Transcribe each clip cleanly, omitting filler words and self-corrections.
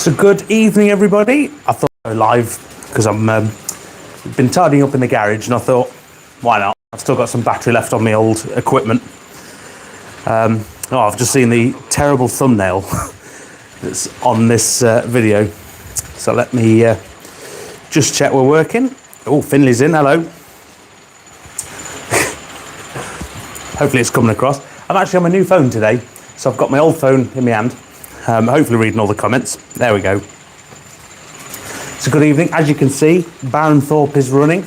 So good evening, everybody. I thought I'd go live because I'm been tidying up in the garage, and I thought, why not? I've still got some battery left on my old equipment. I've just seen the terrible thumbnail that's on this video. So let me just check we're working. Oh, Finley's in. Hello. Hopefully it's coming across. I'm actually on my new phone today, so I've got my old phone in my hand. Hopefully reading all the comments. There we go. So good evening. As you can see, Baron Thorpe is running.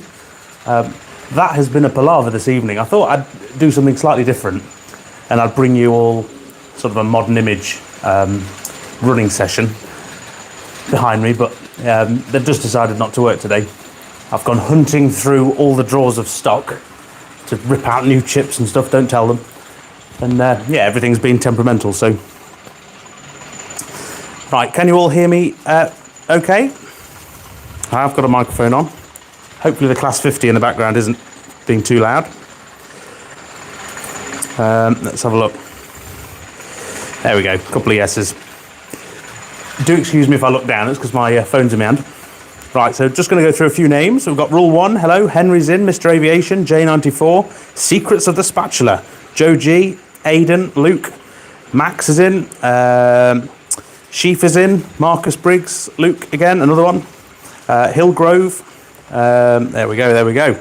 That has been a palaver this evening. I thought I'd do something slightly different, and I'd bring you all sort of a modern image running session behind me, but they've just decided not to work today. I've gone hunting through all the drawers of stock to rip out new chips and stuff, don't tell them. And yeah, everything's been temperamental, so. Right, can you all hear me okay? I've got a microphone on. Hopefully the Class 50 in the background isn't being too loud. Let's have a look. There we go, a couple of yeses. Do excuse me if I look down, it's because my phone's in my hand. Right, so just going to go through a few names. So we've got Rule 1, hello, Henry's in, Mr. Aviation, J94, Secrets of the Spatula, Joe G, Aidan, Luke, Max is in, Sheaf is in, Marcus Briggs, Luke again, another one, Hillgrove, there we go,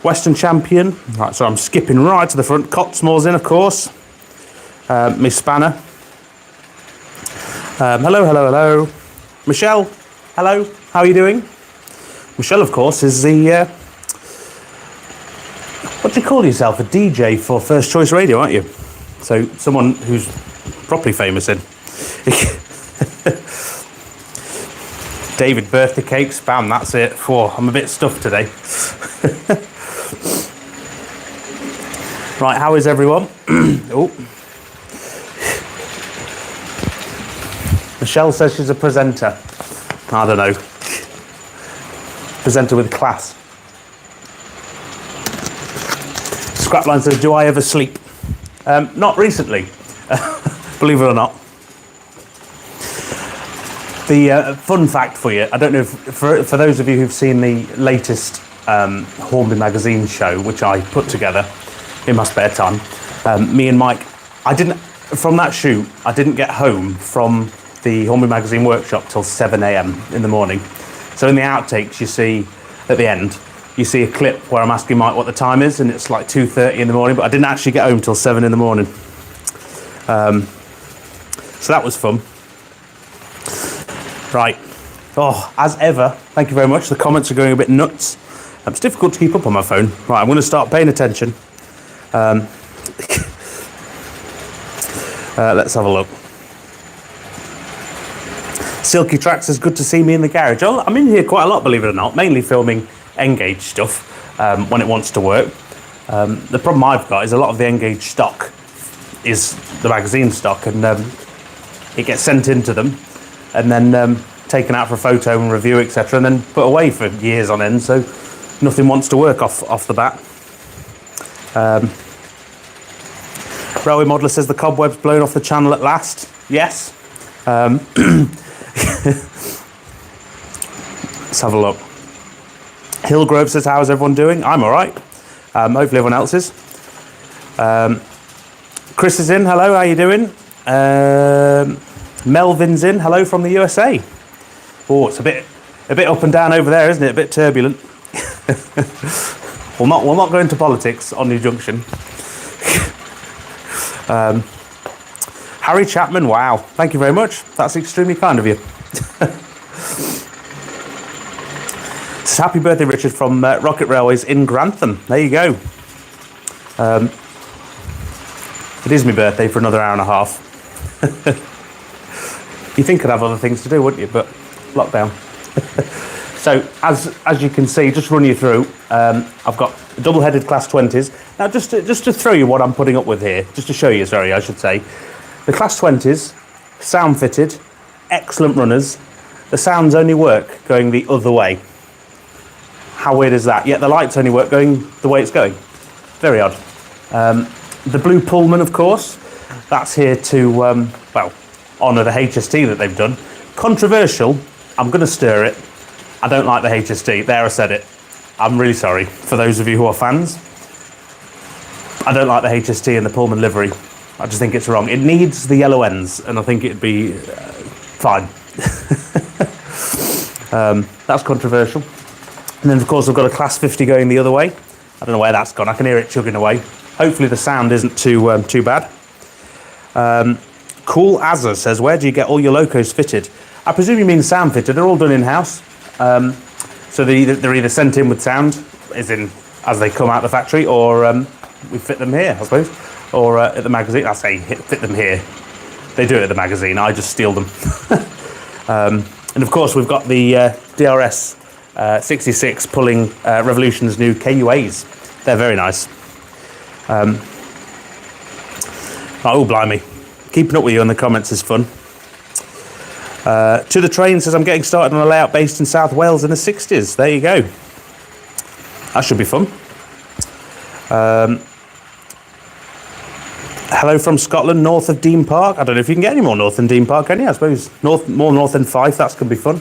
Western Champion, right, so I'm skipping right to the front, Cotsmore's in, of course, Miss Spanner, hello, Michelle, hello, how are you doing? Michelle, of course, is the, what do you call yourself, a DJ for First Choice Radio, aren't you? So someone who's properly famous in. David, birthday cake, spam, that's it. I'm a bit stuffed today. Right, how is everyone? Oh. Michelle says she's a presenter. I don't know. Presenter with class. Scrapline says, do I ever sleep? Not recently, believe it or not. The fun fact for you, I don't know if, for those of you who've seen the latest Hornby Magazine show, which I put together in my spare time, me and Mike, from that shoot, I didn't get home from the Hornby Magazine workshop till 7 a.m. in the morning. So in the outtakes, you see, at the end, you see a clip where I'm asking Mike what the time is, and it's like 2:30 in the morning, but I didn't actually get home till 7 in the morning. So that was fun. Right. Oh, as ever, thank you very much. The comments are going a bit nuts. It's difficult to keep up on my phone. Right, I'm going to start paying attention. Let's have a look. Silky Track says, good to see me in the garage. Oh, I'm in here quite a lot, believe it or not, mainly filming Engage stuff when it wants to work. The problem I've got is a lot of the Engage stock is the magazine stock, and it gets sent into them and then taken out for a photo and review, etc., and then put away for years on end, so nothing wants to work off the bat. Railway Modeler says the cobweb's blown off the channel at last. Yes. Let's have a look. Hillgrove says, how's everyone doing? I'm all right. Hopefully everyone else is. Chris is in. Hello, how you doing? Melvin's in. Hello from the USA. Oh, it's a bit up and down over there, isn't it? A bit turbulent. we'll not go into politics on New Junction. Harry Chapman, wow. Thank you very much. That's extremely kind of you. So happy birthday, Richard, from Rocket Railways in Grantham. There you go. It is my birthday for another hour and a half. You think I'd have other things to do, wouldn't you? But lockdown. So as you can see, just run you through, I've got double-headed Class 20s. Now just to throw you what I'm putting up with here, just to show you, sorry, I should say. The Class 20s, sound fitted, excellent runners. The sounds only work going the other way. How weird is that? Yet the lights only work going the way it's going. Very odd. The blue Pullman, of course, that's here to, well, honour the HST that they've done. Controversial, I'm going to stir it. I don't like the HST. There, I said it. I'm really sorry for those of you who are fans. I don't like the HST and the Pullman livery. I just think it's wrong. It needs the yellow ends, and I think it'd be fine. That's controversial. And then, of course, I've got a Class 50 going the other way. I don't know where that's gone. I can hear it chugging away. Hopefully the sound isn't too bad. Cool Azza says, where do you get all your locos fitted? I presume you mean sound fitted. They're all done in-house. So they're either sent in with sound, as they come out of the factory, or we fit them here, I suppose. Or at the magazine. I say fit them here. They do it at the magazine. I just steal them. And of course, we've got the DRS 66 pulling Revolution's new KUAs. They're very nice. Oh, blimey. Keeping up with you in the comments is fun. To the Train says, I'm getting started on a layout based in South Wales in the 60s. There you go. That should be fun. Hello from Scotland, north of Dean Park. I don't know if you can get any more north than Dean Park, can you? I suppose more north than Fife, that's going to be fun.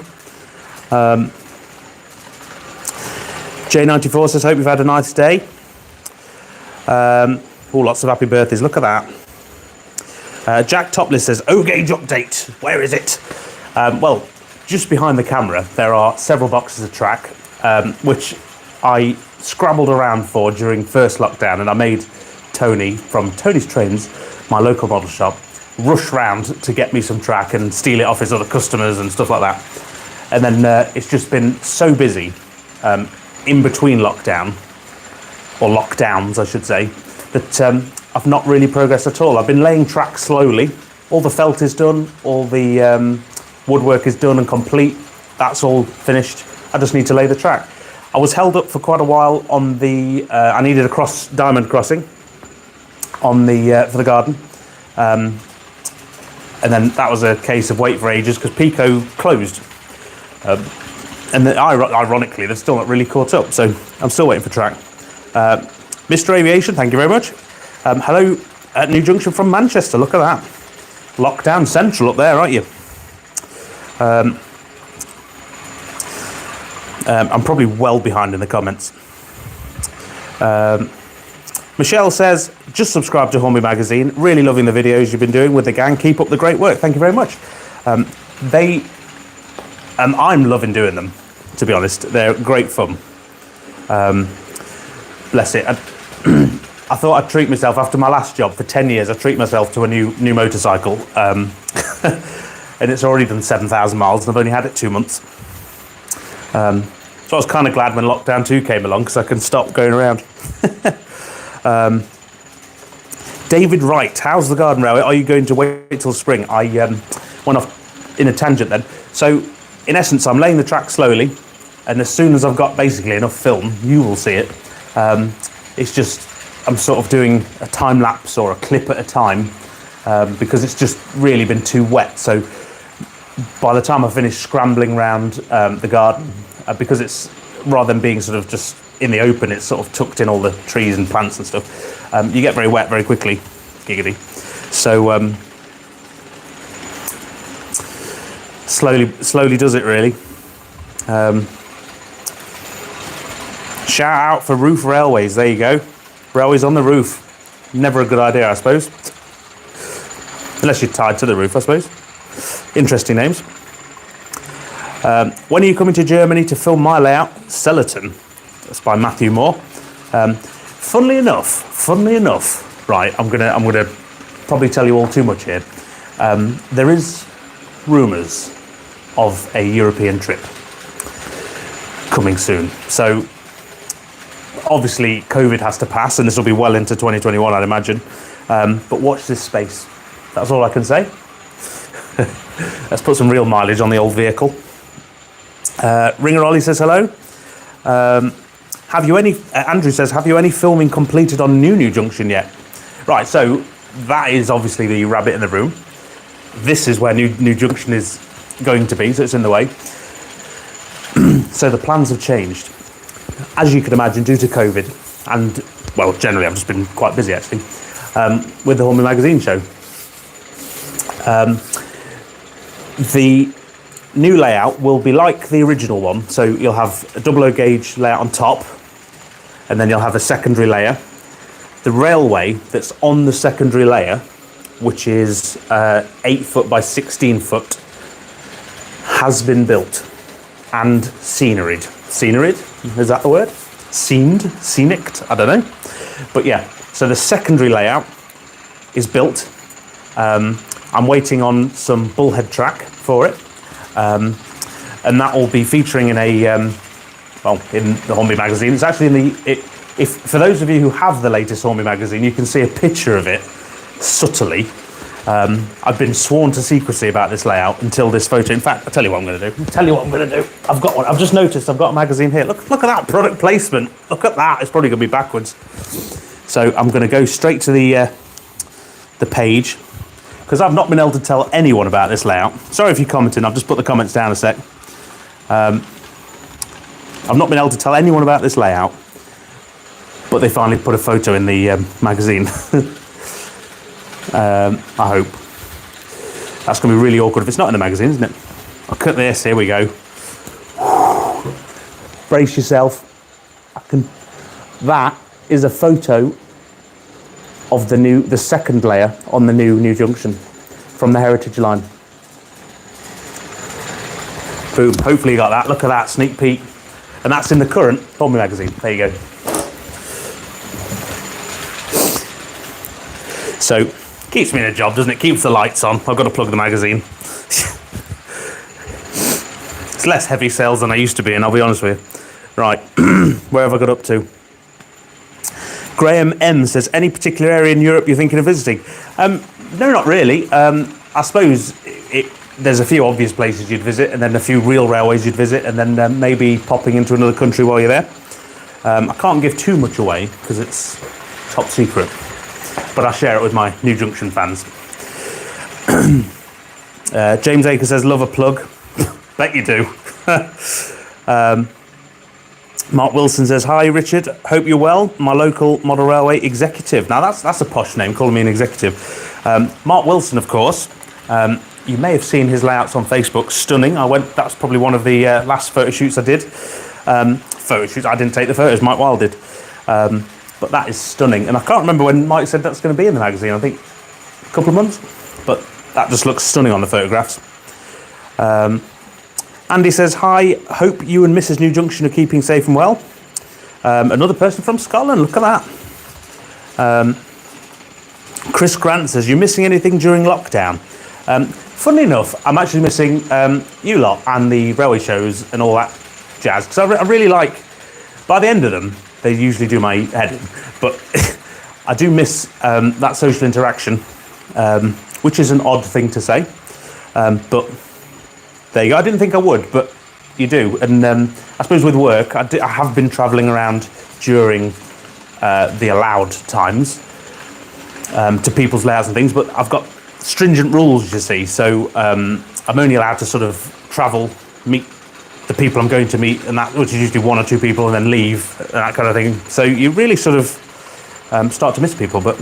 J94 says, hope you've had a nice day. Lots of happy birthdays, look at that. Jack Topless says, O-Gauge update, where is it? Well, just behind the camera, there are several boxes of track, which I scrabbled around for during first lockdown, and I made Tony from Tony's Trains, my local model shop, rush round to get me some track and steal it off his other customers and stuff like that. And then it's just been so busy in between lockdown, or lockdowns I should say, that I've not really progressed at all. I've been laying track slowly. All the felt is done, all the woodwork is done and complete. That's all finished. I just need to lay the track. I was held up for quite a while on the, I needed a diamond crossing on the for the garden, and then that was a case of wait for ages because Pico closed, and then, ironically they've still not really caught up, so I'm still waiting for track. Mr. Aviation, thank you very much. Hello at New Junction from Manchester, look at that. Lockdown central up there, aren't you? I'm probably well behind in the comments. Michelle says, just subscribe to Hornby Magazine. Really loving the videos you've been doing with the gang. Keep up the great work. Thank you very much. I'm loving doing them, to be honest. They're great fun. Bless it. I thought I'd treat myself after my last job for 10 years. I treat myself to a new motorcycle. And it's already done 7,000 miles and I've only had it 2 months. So I was kind of glad when Lockdown 2 came along because I can stop going around. David Wright, how's the garden railway? Are you going to wait till spring? I went off in a tangent then. So in essence, I'm laying the track slowly, and as soon as I've got basically enough film, you will see it. It's just, I'm sort of doing a time lapse or a clip at a time because it's just really been too wet. So by the time I finish scrambling around the garden, because it's, rather than being sort of just in the open, it's sort of tucked in all the trees and plants and stuff. You get very wet very quickly, giggity. So slowly does it really. Shout out for roof railways, there you go. Railways on the roof. Never a good idea, I suppose. Unless you're tied to the roof, I suppose. Interesting names. When are you coming to Germany to film my layout? Sellerton. That's by Matthew Moore. Funnily enough, right, I'm gonna probably tell you all too much here. There is rumours of a European trip coming soon. So obviously COVID has to pass and this will be well into 2021, I'd imagine. But watch this space. That's all I can say. Let's put some real mileage on the old vehicle. Ringer Ollie says hello. Andrew says, have you any filming completed on New Junction yet? Right, so that is obviously the rabbit in the room. This is where New Junction is going to be, so it's in the way. So the plans have changed. As you can imagine, due to COVID, and, well, generally I've just been quite busy actually, with the Hornby Magazine show. The new layout will be like the original one, so you'll have a double O gauge layout on top, and then you'll have a secondary layer. The railway that's on the secondary layer, which is 8 foot by 16 foot, has been built and sceneried. Sceneried? Is that the word? Scened? Scenicked? I don't know. But yeah, so the secondary layout is built. I'm waiting on some bullhead track for it. And that will be featuring in a, in the Hornby Magazine. It's actually in the, for those of you who have the latest Hornby Magazine, you can see a picture of it subtly. I've been sworn to secrecy about this layout until this photo. In fact, I'll tell you what I'm going to do. I've got one. I've just noticed I've got a magazine here. Look at that product placement. Look at that. It's probably going to be backwards. So I'm going to go straight to the page, because I've not been able to tell anyone about this layout. Sorry if you're commenting. I've just put the comments down a sec. I've not been able to tell anyone about this layout, but they finally put a photo in the magazine. I hope. That's going to be really awkward if it's not in the magazine, isn't it? I'll cut this. Here we go. Brace yourself. That is a photo of the second layer on the new Junction from the Heritage line. Boom. Hopefully you got that. Look at that sneak peek. And that's in the current Hornby Magazine. There you go. So, keeps me in a job, doesn't it? Keeps the lights on. I've got to plug the magazine. It's less heavy sales than I used to be, and I'll be honest with you. Right, where have I got up to? Graham M says, any particular area in Europe you're thinking of visiting? No, not really. I suppose there's a few obvious places you'd visit, and then a few real railways you'd visit, and then maybe popping into another country while you're there. I can't give too much away because it's top secret, but I'll share it with my New Junction fans. James Aker says, love a plug. Bet you do. Mark Wilson says, hi Richard, hope you're well. My local model railway executive. Now that's a posh name, calling me an executive. Mark Wilson, of course. You may have seen his layouts on Facebook. Stunning. That's probably one of the last photo shoots I did. Photo shoots, I didn't take the photos, Mike Wilde did. But that is stunning. And I can't remember when Mike said that's going to be in the magazine. I think a couple of months. But that just looks stunning on the photographs. Andy says, hi, hope you and Mrs. New Junction are keeping safe and well. Another person from Scotland, look at that. Chris Grant says, you're missing anything during lockdown? Funnily enough, I'm actually missing you lot and the railway shows and all that jazz. Because I really like, by the end of them, they usually do my head in. But I do miss that social interaction, which is an odd thing to say. But there you go. I didn't think I would, but you do. And I suppose with work, I have been travelling around during the allowed times to people's layouts and things, but I've got stringent rules, you see. So I'm only allowed to sort of travel, meet the people I'm going to meet, and that, which is usually one or two people, and then leave, and that kind of thing. So you really sort of start to miss people. But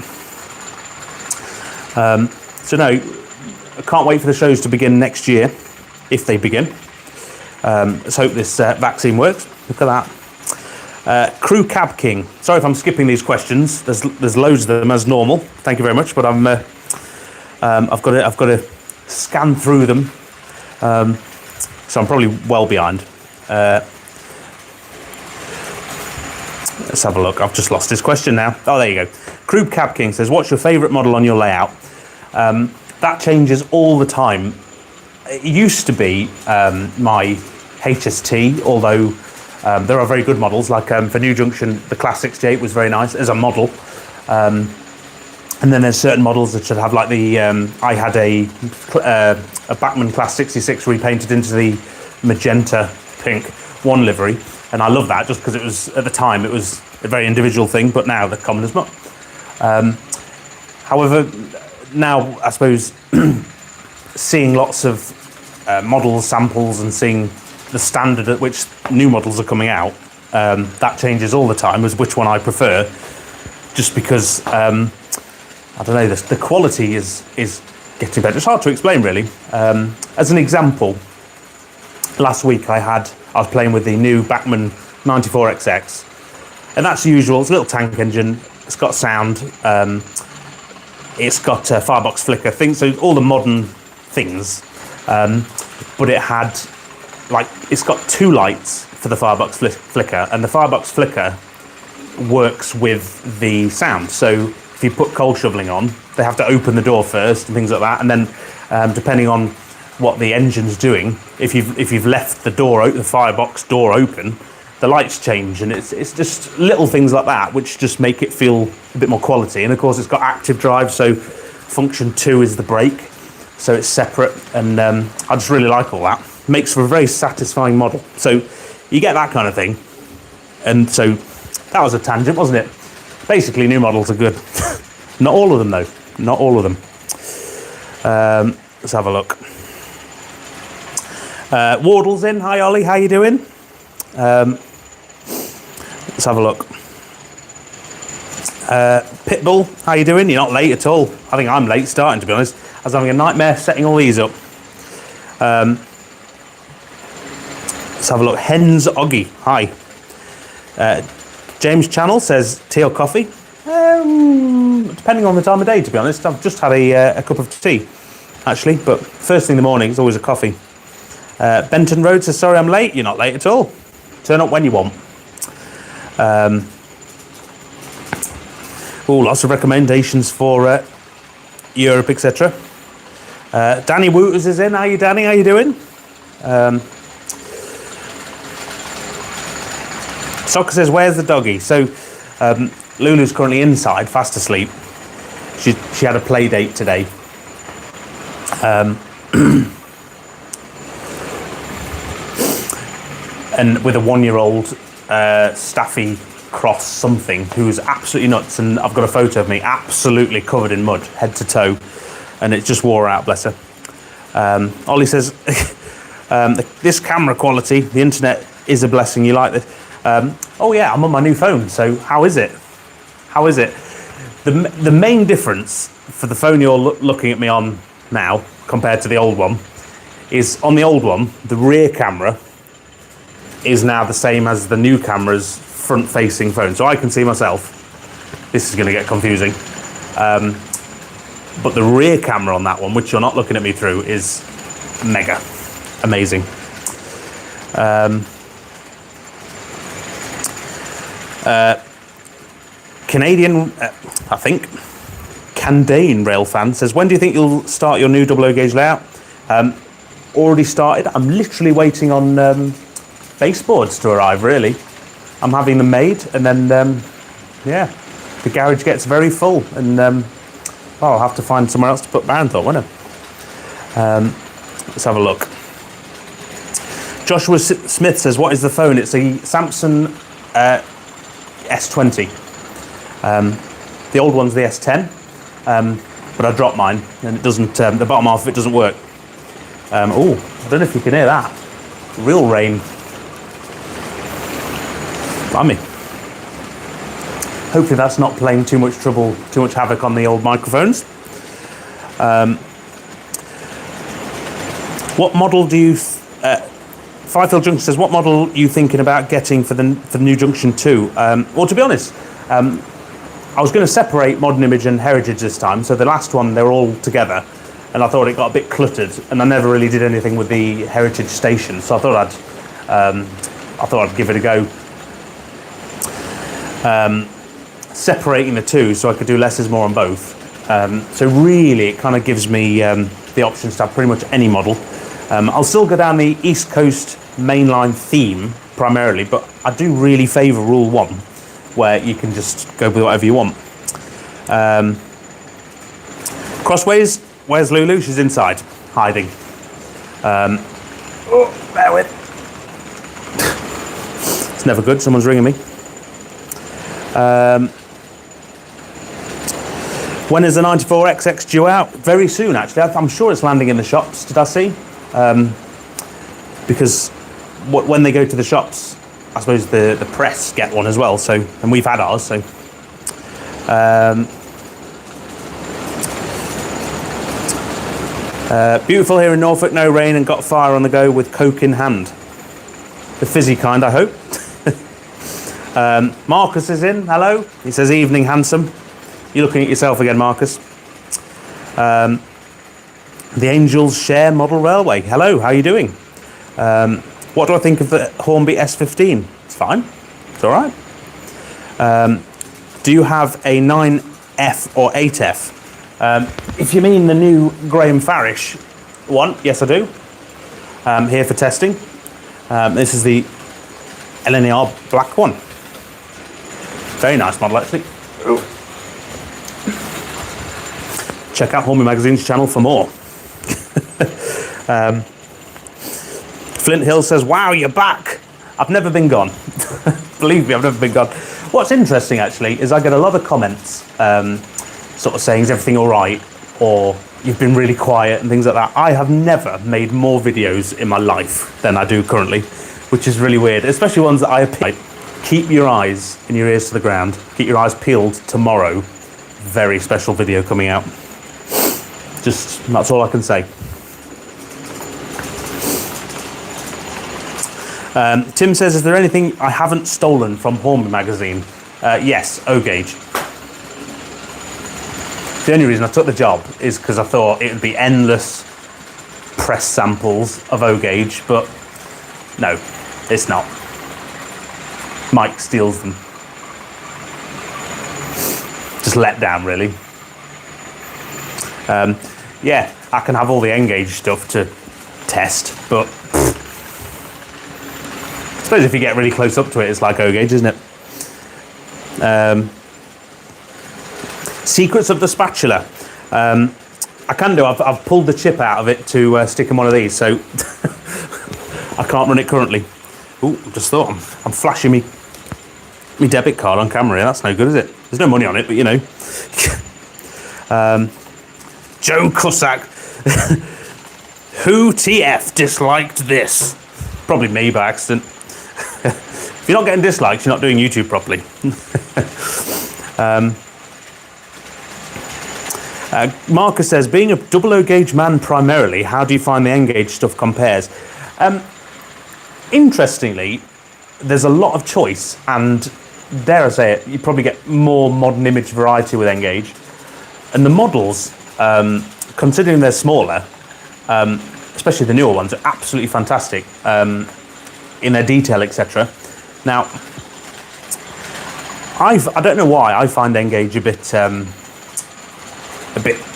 so no, I can't wait for the shows to begin next year. If they begin. Let's hope this vaccine works. Look at that. Crew Cab King. Sorry if I'm skipping these questions. There's loads of them as normal. Thank you very much. But I've got to scan through them. So I'm probably well behind. Let's have a look. I've just lost this question now. Oh, there you go. Crew Cab King says, what's your favourite model on your layout? That changes all the time. It used to be my HST, although there are very good models, like for New Junction, the Class 68 was very nice as a model. And then there's certain models that should have, like the, I had a Bachmann Class 66 repainted into the magenta pink one livery, and I love that just because it was, at the time, it was a very individual thing, but now they're common as much. However, now, I suppose, seeing lots of models, samples, and seeing the standard at which new models are coming out, that changes all the time as which one I prefer, just because I don't know, the quality is getting better. It's hard to explain, really. As an example, last week I was playing with the new Bachmann 94XX, and that's the usual. It's a little tank engine. It's got sound. It's got a firebox flicker thing, so all the modern things. But it had, it's got 2 lights for the firebox flicker, and the firebox flicker works with the sound. So if you put coal shoveling on, they have to open the door first and things like that, and then depending on what the engine's doing, if you've left the firebox door open, the lights change, and it's just little things like that which just make it feel a bit more quality. And of course, it's got active drive, so function 2 is the brake, so it's separate, and I just really like all that. Makes for a very satisfying model. So you get that kind of thing, and so that was a tangent, wasn't it? Basically, new models are good. Not all of them, though. Not all of them. Let's have a look. Wardle's in. Hi, Ollie. How you doing? Let's have a look. Pitbull, how you doing? You're not late at all. I think I'm late starting, to be honest. I was having a nightmare setting all these up. Let's have a look. Hens Oggy, hi. James Channel says tea or coffee. Depending on the time of day, to be honest. I've just had a cup of tea, actually, but first thing in the morning is always a coffee. Benton Road says, sorry I'm late. You're not late at all. Turn up when you want. Lots of recommendations for Europe, etc. Danny Wooters is in. How you, Danny? How you doing? Soccer says, where's the doggy? So Lulu's currently inside, fast asleep. She had a play date today. And with a 1-year-old Staffy Cross something who's absolutely nuts, and I've got a photo of me absolutely covered in mud, head to toe, and it just wore out, bless her. Ollie says, this camera quality, the internet is a blessing. You like this? Oh yeah, I'm on my new phone, so how is it? How is it? The main difference for the phone you're looking at me on now compared to the old one is, on the old one, the rear camera is now the same as the new camera's front-facing phone. So I can see myself. This is going to get confusing. But the rear camera on that one, which you're not looking at me through, is mega amazing. Canadian, I think, Candane Railfan says, when do you think you'll start your new 00 gauge layout? Already started. I'm literally waiting on baseboards to arrive, really. I'm having them made, and then, yeah, the garage gets very full, and I'll have to find somewhere else to put Barenthorpe, won't I? Let's have a look. Joshua Smith says, what is the phone? It's a Samsung S20. The old one's the S10, but I dropped mine, and it doesn't, the bottom half of it doesn't work. Oh, I don't know if you can hear that. Real rain. Blimey. Hopefully that's not playing too much havoc on the old microphones. What model do you... Firefield Junction says, what model are you thinking about getting for the new Junction 2? Well, to be honest, I was going to separate Modern Image and Heritage this time. So the last one, they were all together, and I thought it got a bit cluttered, and I never really did anything with the Heritage station. So I thought I'd give it a go. Separating the two so I could do less is more on both. So really, it kind of gives me the options to have pretty much any model. I'll still go down the East Coast mainline theme primarily, but I do really favour Rule 1, where you can just go with whatever you want. Crossways, where's Lulu? She's inside, hiding. Oh, bear with. It's never good, someone's ringing me. When is the 94XX due out? Very soon, actually. I'm sure it's landing in the shops, did I see? Because when they go to the shops, I suppose the press get one as well, so, and we've had ours, so. Beautiful here in Norfolk, no rain, and got fire on the go with Coke in hand. The fizzy kind, I hope. Marcus is in, hello. He says, evening, handsome. You're looking at yourself again, Marcus. The Angels Share Model Railway. Hello, how are you doing? What do I think of the Hornby S15? It's fine. It's all right. Do you have a 9F or 8F? If you mean the new Graham Farish one, yes I do. Here for testing. This is the LNER black one. Very nice model actually. Ooh. Check out Hornby Magazine's channel for more. Flint Hill says, wow, you're back. I've never been gone. Believe me, I've never been gone. What's interesting actually is I get a lot of comments sort of saying, is everything all right? Or you've been really quiet and things like that. I have never made more videos in my life than I do currently, which is really weird, especially ones that I appeal. Keep your eyes and your ears to the ground. Keep your eyes peeled tomorrow. Very special video coming out. Just, that's all I can say. Tim says, is there anything I haven't stolen from Hornby Magazine? Yes, O-Gauge. The only reason I took the job is because I thought it would be endless press samples of O-Gauge, but no, it's not. Mike steals them. Just let down, really. Yeah, I can have all the N-Gauge stuff to test, but I suppose if you get really close up to it, it's like O-Gauge, isn't it? Secrets of the spatula. I can do. I've pulled the chip out of it to stick in one of these, so I can't run it currently. Ooh, just thought I'm flashing me debit card on camera. That's no good, is it? There's no money on it, but you know. Joe Cussack. Who TF disliked this? Probably me by accident. If you're not getting dislikes, you're not doing YouTube properly. Marcus says, being a double O-Gauge man primarily, how do you find the N-Gauge stuff compares? Interestingly, there's a lot of choice, and dare I say it, you probably get more modern image variety with N-Gauge. And the models, considering they're smaller, especially the newer ones, are absolutely fantastic in their detail, etc. Now, I don't know why I find N-Gauge a bit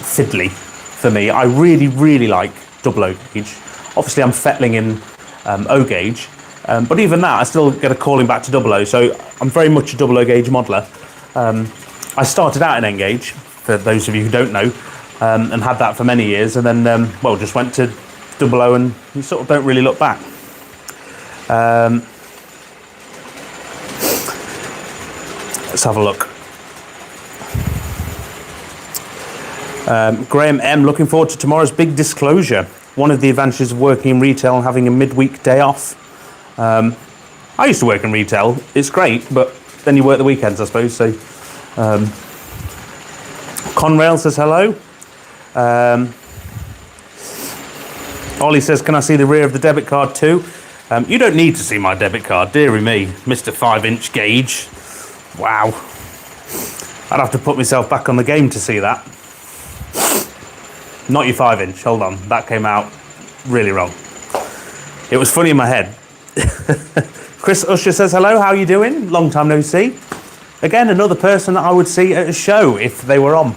fiddly for me. I really, really like double O-Gauge. Obviously, I'm fettling in O-Gauge, but even that, I still get a calling back to double O, so I'm very much a double O-Gauge modeler. I started out in N-Gauge, for those of you who don't know, and had that for many years, and then, well, just went to double O, and you sort of don't really look back. Let's have a look. Graham M, looking forward to tomorrow's big disclosure. One of the advantages of working in retail and having a midweek day off. I used to work in retail. It's great, but then you work the weekends, I suppose. So, Conrail says hello. Ollie says, can I see the rear of the debit card too? You don't need to see my debit card, dearie me, Mr. 5-inch gauge. Wow. I'd have to put myself back on the game to see that. Not your 5-inch, hold on. That came out really wrong. It was funny in my head. Chris Usher says, hello, how are you doing? Long time no see. Again, another person that I would see at a show if they were on.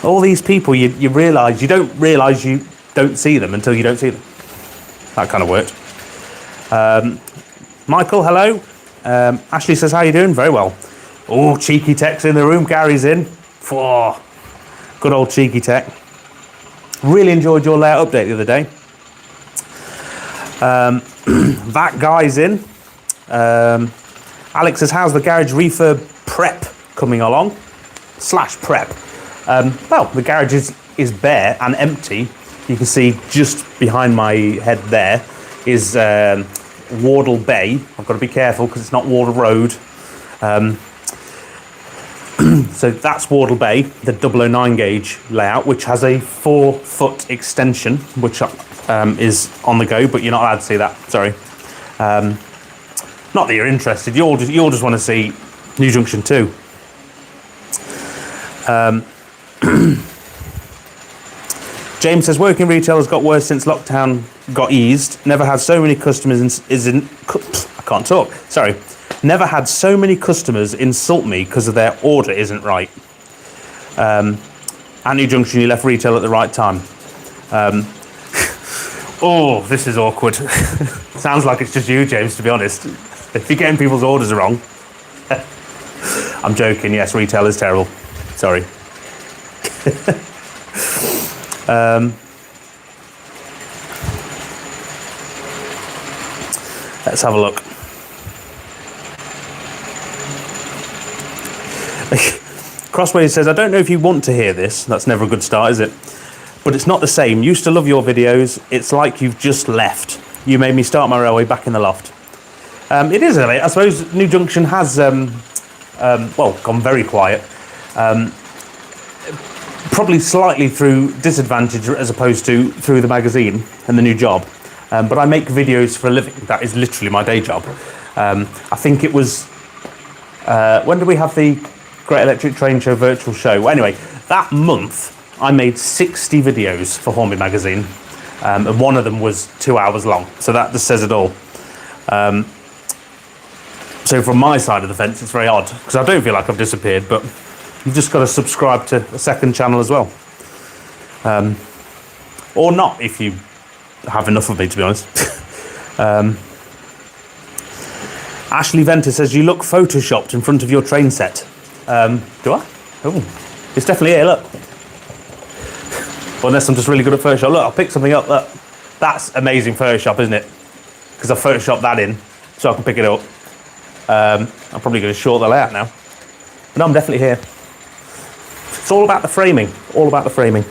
All these people, you don't realise you don't see them until you don't see them. That kind of worked. Michael, hello. Ashley says, how are you doing? Very well. Oh, Cheeky Tech's in the room. Gary's in. Oh, good old Cheeky Tech. Really enjoyed your layout update the other day. That guy's in. Alex says, how's the garage refurb prep coming along? / prep. Well, the garage is bare and empty. You can see just behind my head there is Wardle Bay. I've got to be careful because it's not Wardle Road. So that's Wardle Bay, the 009 gauge layout, which has a 4-foot extension, which is on the go, but you're not allowed to see that, sorry. Not that you're interested, you'll just want to see New Junction 2. James says, working retail has got worse since lockdown got eased. Never had so many customers I can't talk, sorry. Never had so many customers insult me because of their order isn't right. At New Junction, you left retail at the right time. Oh, this is awkward. Sounds like it's just you, James, to be honest. If you're getting people's orders wrong. I'm joking, yes, retail is terrible. Sorry. Let's have a look. Crossways says, I don't know if you want to hear this. That's never a good start, is it? But it's not the same. Used to love your videos. It's like you've just left. You made me start my railway back in the loft. It is early. I suppose New Junction has, gone very quiet. Probably slightly through disadvantage as opposed to through the magazine and the new job. But I make videos for a living. That is literally my day job. I think it was... when did we have the Great Electric Train Show virtual show? Well, anyway, that month I made 60 videos for Hornby Magazine, and one of them was 2 hours long, so that just says it all. So from my side of the fence, it's very odd, because I don't feel like I've disappeared, but you've just got to subscribe to a second channel as well. Or not, if you have enough of me, to be honest. Ashley Venter says, you look photoshopped in front of your train set. Do I? Oh, it's definitely here, look. Well, unless I'm just really good at Photoshop. Look, I'll pick something up, look. That's amazing Photoshop, isn't it? Because I've Photoshopped that in, so I can pick it up. I'm probably going to short the layout now. But no, I'm definitely here. It's all about the framing, all about the framing.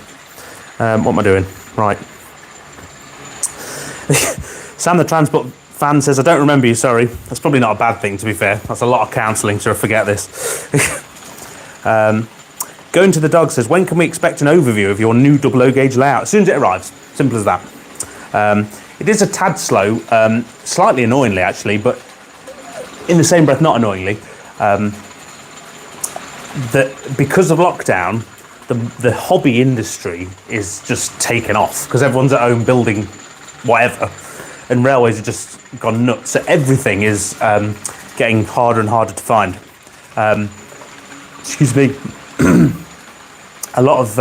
What am I doing? Right. Sam the Transport fan says, I don't remember you, sorry. That's probably not a bad thing, to be fair. That's a lot of counselling to forget this. Going to the Dog says, when can we expect an overview of your new 00 gauge layout? As soon as it arrives. Simple as that. It is a tad slow, slightly annoyingly actually, but in the same breath, not annoyingly. That because of lockdown, the hobby industry is just taken off because everyone's at home building whatever, and railways have just gone nuts. So everything is getting harder and harder to find. Excuse me. A lot of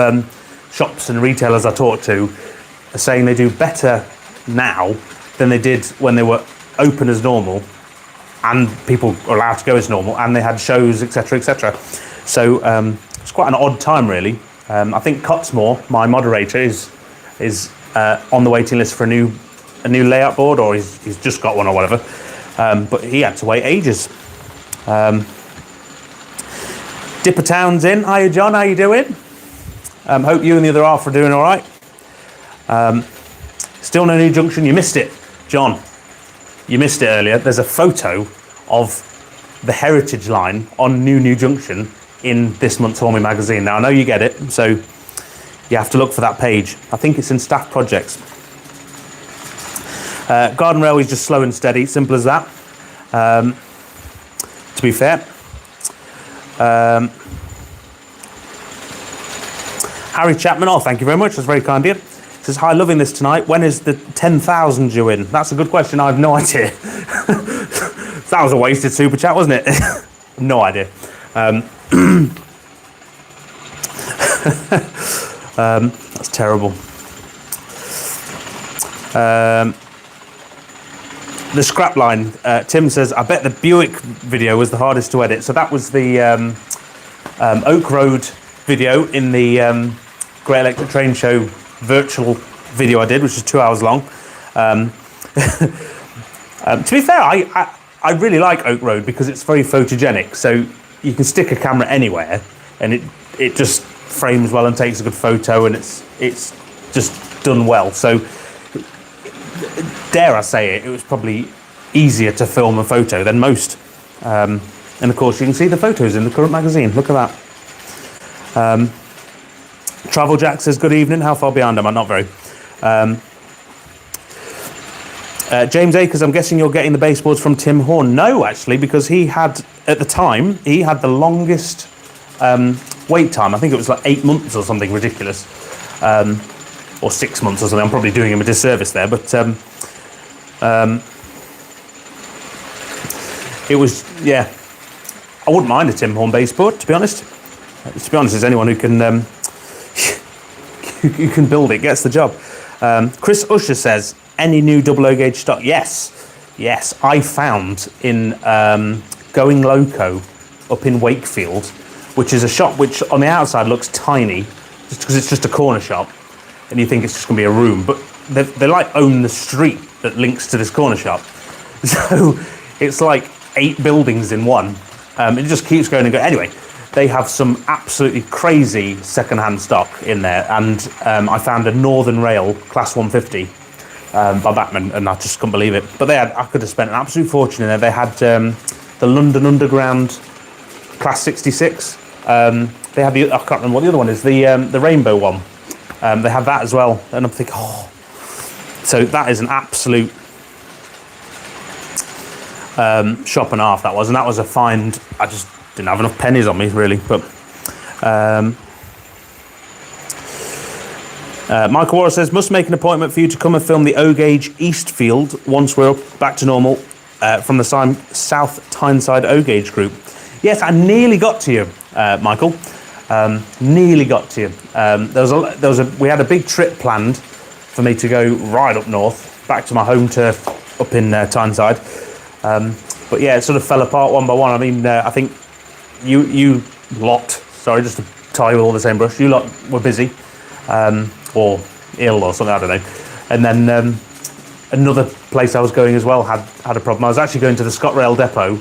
shops and retailers I talk to are saying they do better now than they did when they were open as normal and people are allowed to go as normal and they had shows, etc., etc. So it's quite an odd time, really. I think Cotsmore, my moderator, is on the waiting list for a new layout board, or he's just got one or whatever. But he had to wait ages. Dipper Town's in. Hiya, John. How you doing? Hope you and the other half are doing all right. Still no New Junction. You missed it, John. You missed it earlier. There's a photo of the heritage line on New Junction in this month's Hornby Magazine. Now, I know you get it, so you have to look for that page. I think it's in staff projects. Garden Railway is just slow and steady, simple as that. To be fair. Harry Chapman, oh, thank you very much. That's very kind of you. Says, hi, loving this tonight. When is the 10,000 due in? That's a good question. I have no idea. That was a wasted super chat, wasn't it? No idea. That's terrible. The scrap line, Tim says, I bet the Buick video was the hardest to edit. So that was the Oak Road video in the Great Electric Train Show virtual video I did, which was 2 hours long. To be fair, I really like Oak Road because it's very photogenic. So you can stick a camera anywhere and it just frames well and takes a good photo, and it's just done well. So dare I say it was probably easier to film a photo than most. And of course you can see the photos in the current magazine. Look at that. Travel Jack says, good evening. How far behind am I? Not very. James Akers, I'm guessing you're getting the baseboards from Tim Horn. No, actually, because he had, at the time, he had the longest wait time. I think it was like 8 months or something ridiculous. Or 6 months or something. I'm probably doing him a disservice there, but it was, yeah. I wouldn't mind a Tim Horn baseboard, to be honest. There's anyone who can who can build it gets the job. Chris Usher says, any new 00 gauge stock? Yes. I found in Going Loco up in Wakefield, which is a shop which on the outside looks tiny, just because it's just a corner shop, and you think it's just going to be a room, but they like own the street that links to this corner shop. So it's like 8 buildings in one. It just keeps going and going. Anyway, they have some absolutely crazy second-hand stock in there, and I found a Northern Rail Class 150 by Bachmann, and I just couldn't believe it. But I could have spent an absolute fortune in there. They had the London Underground Class 66. They had I can't remember what the other one is, the Rainbow one. They have that as well, and I'm thinking, oh. So that is an absolute shop and a half, that was, and that was a find. I just didn't have enough pennies on me, really. But Michael Warren says, must make an appointment for you to come and film the O-Gauge Eastfield once we're back to normal from the South Tyneside O-Gauge group. Yes, I nearly got to you, Michael. Nearly got to you. We had a big trip planned for me to go right up north, back to my home turf up in Tyneside. But yeah, it sort of fell apart one by one. I mean, I think you lot, sorry, just to tie you with all the same brush, you lot were busy, or ill or something, I don't know. And then another place I was going as well had a problem. I was actually going to the ScotRail depot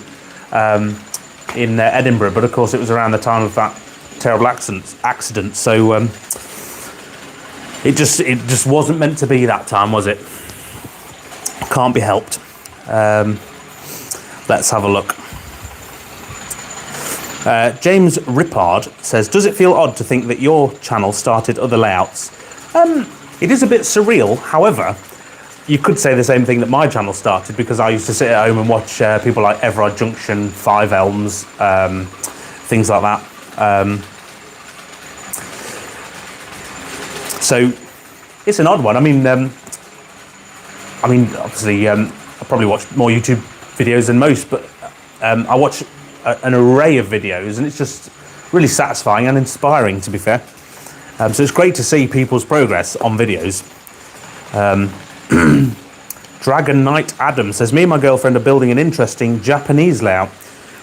in Edinburgh, but of course it was around the time of that terrible accident. So it just wasn't meant to be that time, was it? Can't be helped. Let's have a look. James Rippard says, does it feel odd to think that your channel started other layouts? It is a bit surreal. However, you could say the same thing that my channel started, because I used to sit at home and watch people like Everard Junction, Five Elms, things like that. So it's an odd one. I mean, obviously, I probably watch more YouTube videos than most, but I watch an array of videos, and it's just really satisfying and inspiring, to be fair. So it's great to see people's progress on videos. Dragon Knight Adam says, me and my girlfriend are building an interesting Japanese layout.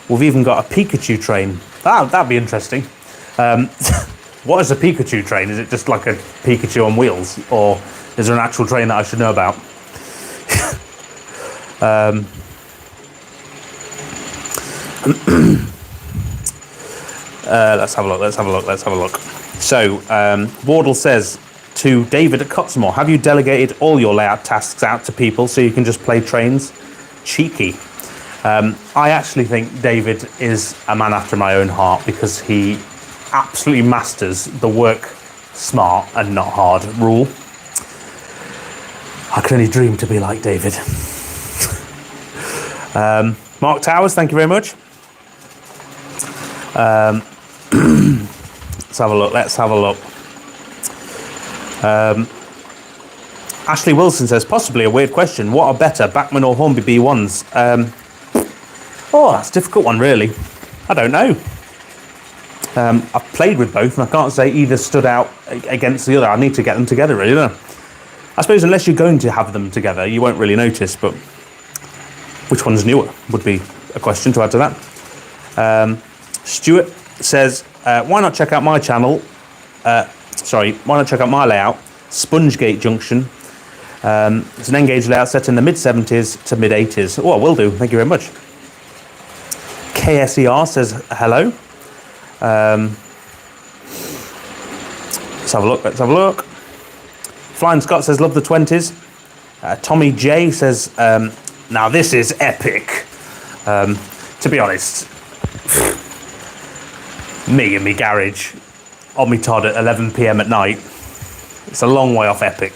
We've even got a Pikachu train. That'd be interesting. What is a Pikachu train? Is it just like a Pikachu on wheels, or is there an actual train that I should know about? Let's have a look. So, Wardle says to David at Cottesmore, have you delegated all your layout tasks out to people so you can just play trains? Cheeky. I actually think David is a man after my own heart, because he absolutely masters the work smart and not hard rule. I can only dream to be like David. Mark Towers, thank you very much. Let's have a look. Ashley Wilson says, possibly a weird question. What are better, Bachmann or Hornby B1s? That's a difficult one, really. I don't know. I've played with both, and I can't say either stood out against the other. I need to get them together, really, don't I? I suppose unless you're going to have them together, you won't really notice, but which one's newer would be a question to add to that. Stuart says, why not check out my channel? Why not check out my layout? Spongegate Junction. It's an N-gauge layout set in the mid-70s to mid-80s. Oh, I will do. Thank you very much. KSER says hello. Let's have a look. Flying Scott says, love the 20s. Tommy J says, now this is epic. To be honest, me and me garage, on me Todd at 11 p.m. at night. It's a long way off epic.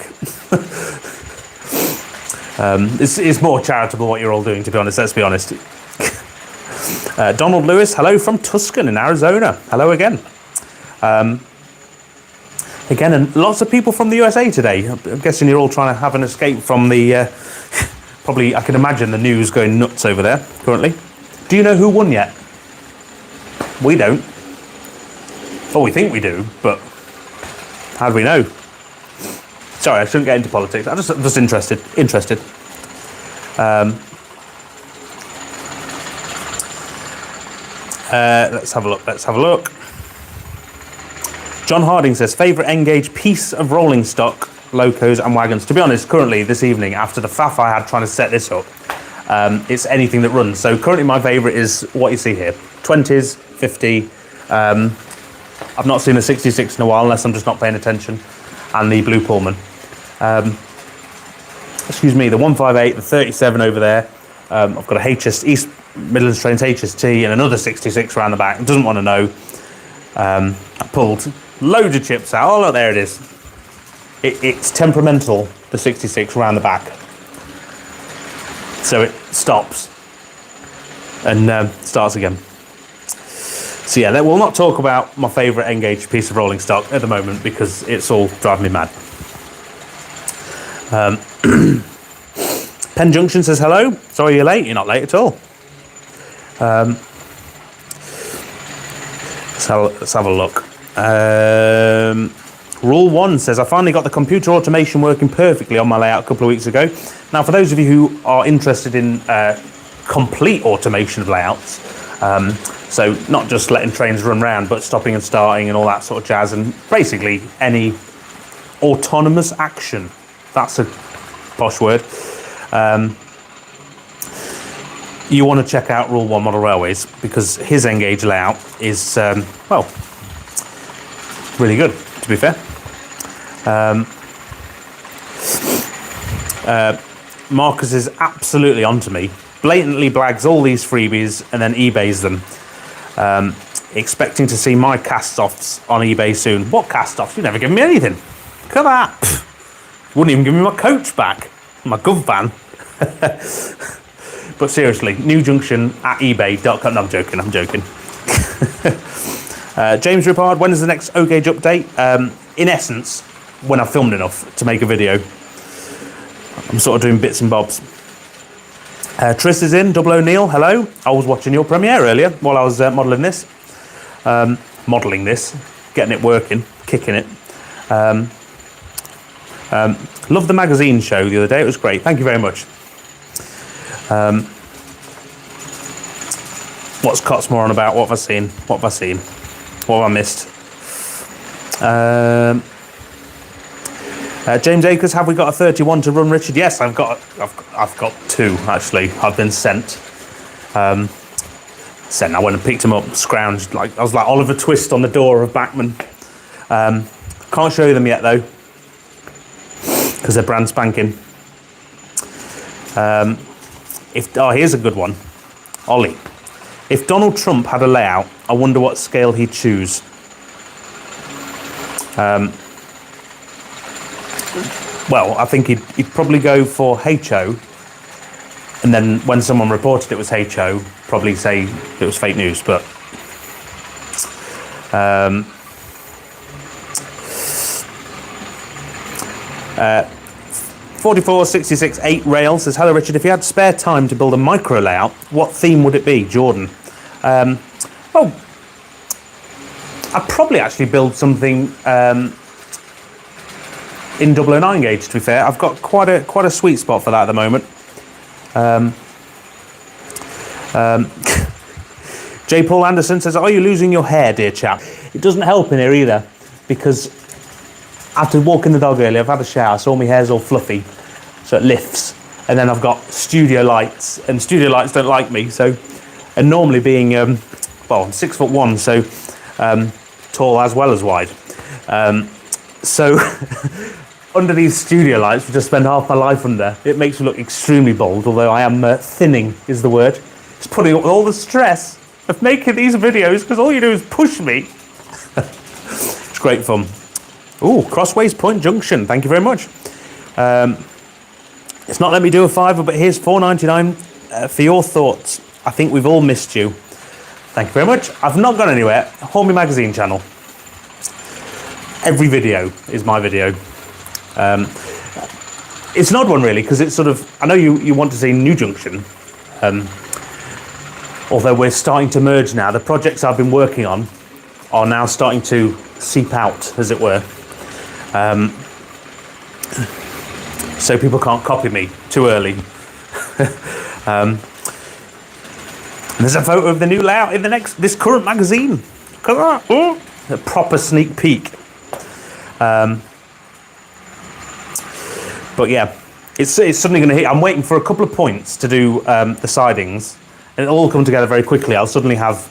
It's more charitable what you're all doing, to be honest, let's be honest. Donald Lewis, hello from Tucson in Arizona. Hello again. Again, and lots of people from the USA today. I'm guessing you're all trying to have an escape from the... probably, I can imagine the news going nuts over there currently. Do you know who won yet? We don't. Well, we think we do, but how do we know? Sorry, I shouldn't get into politics. I'm just interested. Let's have a look. John Harding says, favourite N-gauge piece of rolling stock, locos and wagons. To be honest, currently this evening, after the faff I had trying to set this up, it's anything that runs. So currently my favourite is what you see here. 20s, 50. I've not seen a 66 in a while, unless I'm just not paying attention. And the Blue Pullman. Excuse me, the 158, the 37 over there. I've got a East Midlands Trains HST and another 66 around the back. It doesn't want to know. I pulled loads of chips out. Oh, look, there it is. It's temperamental, the 66 around the back. So it stops and starts again. So yeah, we'll not talk about my favourite N-gauge piece of rolling stock at the moment because it's all driving me mad. Penn Junction says hello. Sorry you're late. You're not late at all. Let's have a look. Rule 1 says, I finally got the computer automation working perfectly on my layout a couple of weeks ago. Now, for those of you who are interested in complete automation of layouts, so not just letting trains run around, but stopping and starting and all that sort of jazz, and basically any autonomous action. That's a posh word. You want to check out Rule 1 Model Railways because his N-gauge layout is, well, really good, to be fair. Marcus is absolutely onto me. Blatantly blags all these freebies and then eBays them. Expecting to see my cast-offs on eBay soon. What cast-offs? You never given me anything. Look at that. Wouldn't even give me my coach back. My gov van. But seriously, New Junction at ebay.com. No, I'm joking. James Rippard, when is the next O-Gauge update? In essence, when I've filmed enough to make a video. I'm sort of doing bits and bobs. Triss is in, Double O'Neill, hello. I was watching your premiere earlier while I was modelling this. Getting it working, kicking it. Loved the magazine show the other day, it was great, thank you very much. What's Cotsmore on about? What have I seen? What have I missed? James Akers, have we got a 31 to run, Richard? Yes, I've got two actually. I've been sent. I went and picked them up, scrounged like I was like Oliver Twist on the door of Bachman. Can't show you them yet though, because they're brand spanking. Here's a good one, Ollie. If Donald Trump had a layout, I wonder what scale he'd choose. Well, I think he'd probably go for HO, and then when someone reported it was HO, probably say it was fake news, but 4466-8 Rail says, hello Richard, if you had spare time to build a micro layout, what theme would it be? Jordan. Well, I'd probably actually build something in 009 gauge, to be fair. I've got quite a sweet spot for that at the moment. J. Paul Anderson says, are you losing your hair, dear chap? It doesn't help in here either, because after walking the dog earlier, I've had a shower, so all my hair's all fluffy, so it lifts. And then I've got studio lights, and studio lights don't like me, so, and normally being, well, I'm 6'1", so tall as well as wide. So under these studio lights, which I spend half my life under, it makes me look extremely bold, although I am thinning is the word. It's putting up with all the stress of making these videos, because all you do is push me. It's great fun. Ooh, Crossways Point Junction. Thank you very much. It's not let me do a fiver, but here's $4.99 for your thoughts. I think we've all missed you. Thank you very much. I've not gone anywhere. Hornby Magazine channel. Every video is my video. It's an odd one, really, because it's sort of... I know you want to see New Junction. Although we're starting to merge now. The projects I've been working on are now starting to seep out, as it were. So people can't copy me too early. There's a photo of the new layout in this current magazine. Look at that. Oh, a proper sneak peek. But yeah, it's suddenly going to hit. I'm waiting for a couple of points to do the sidings, and it'll all come together very quickly. I'll suddenly have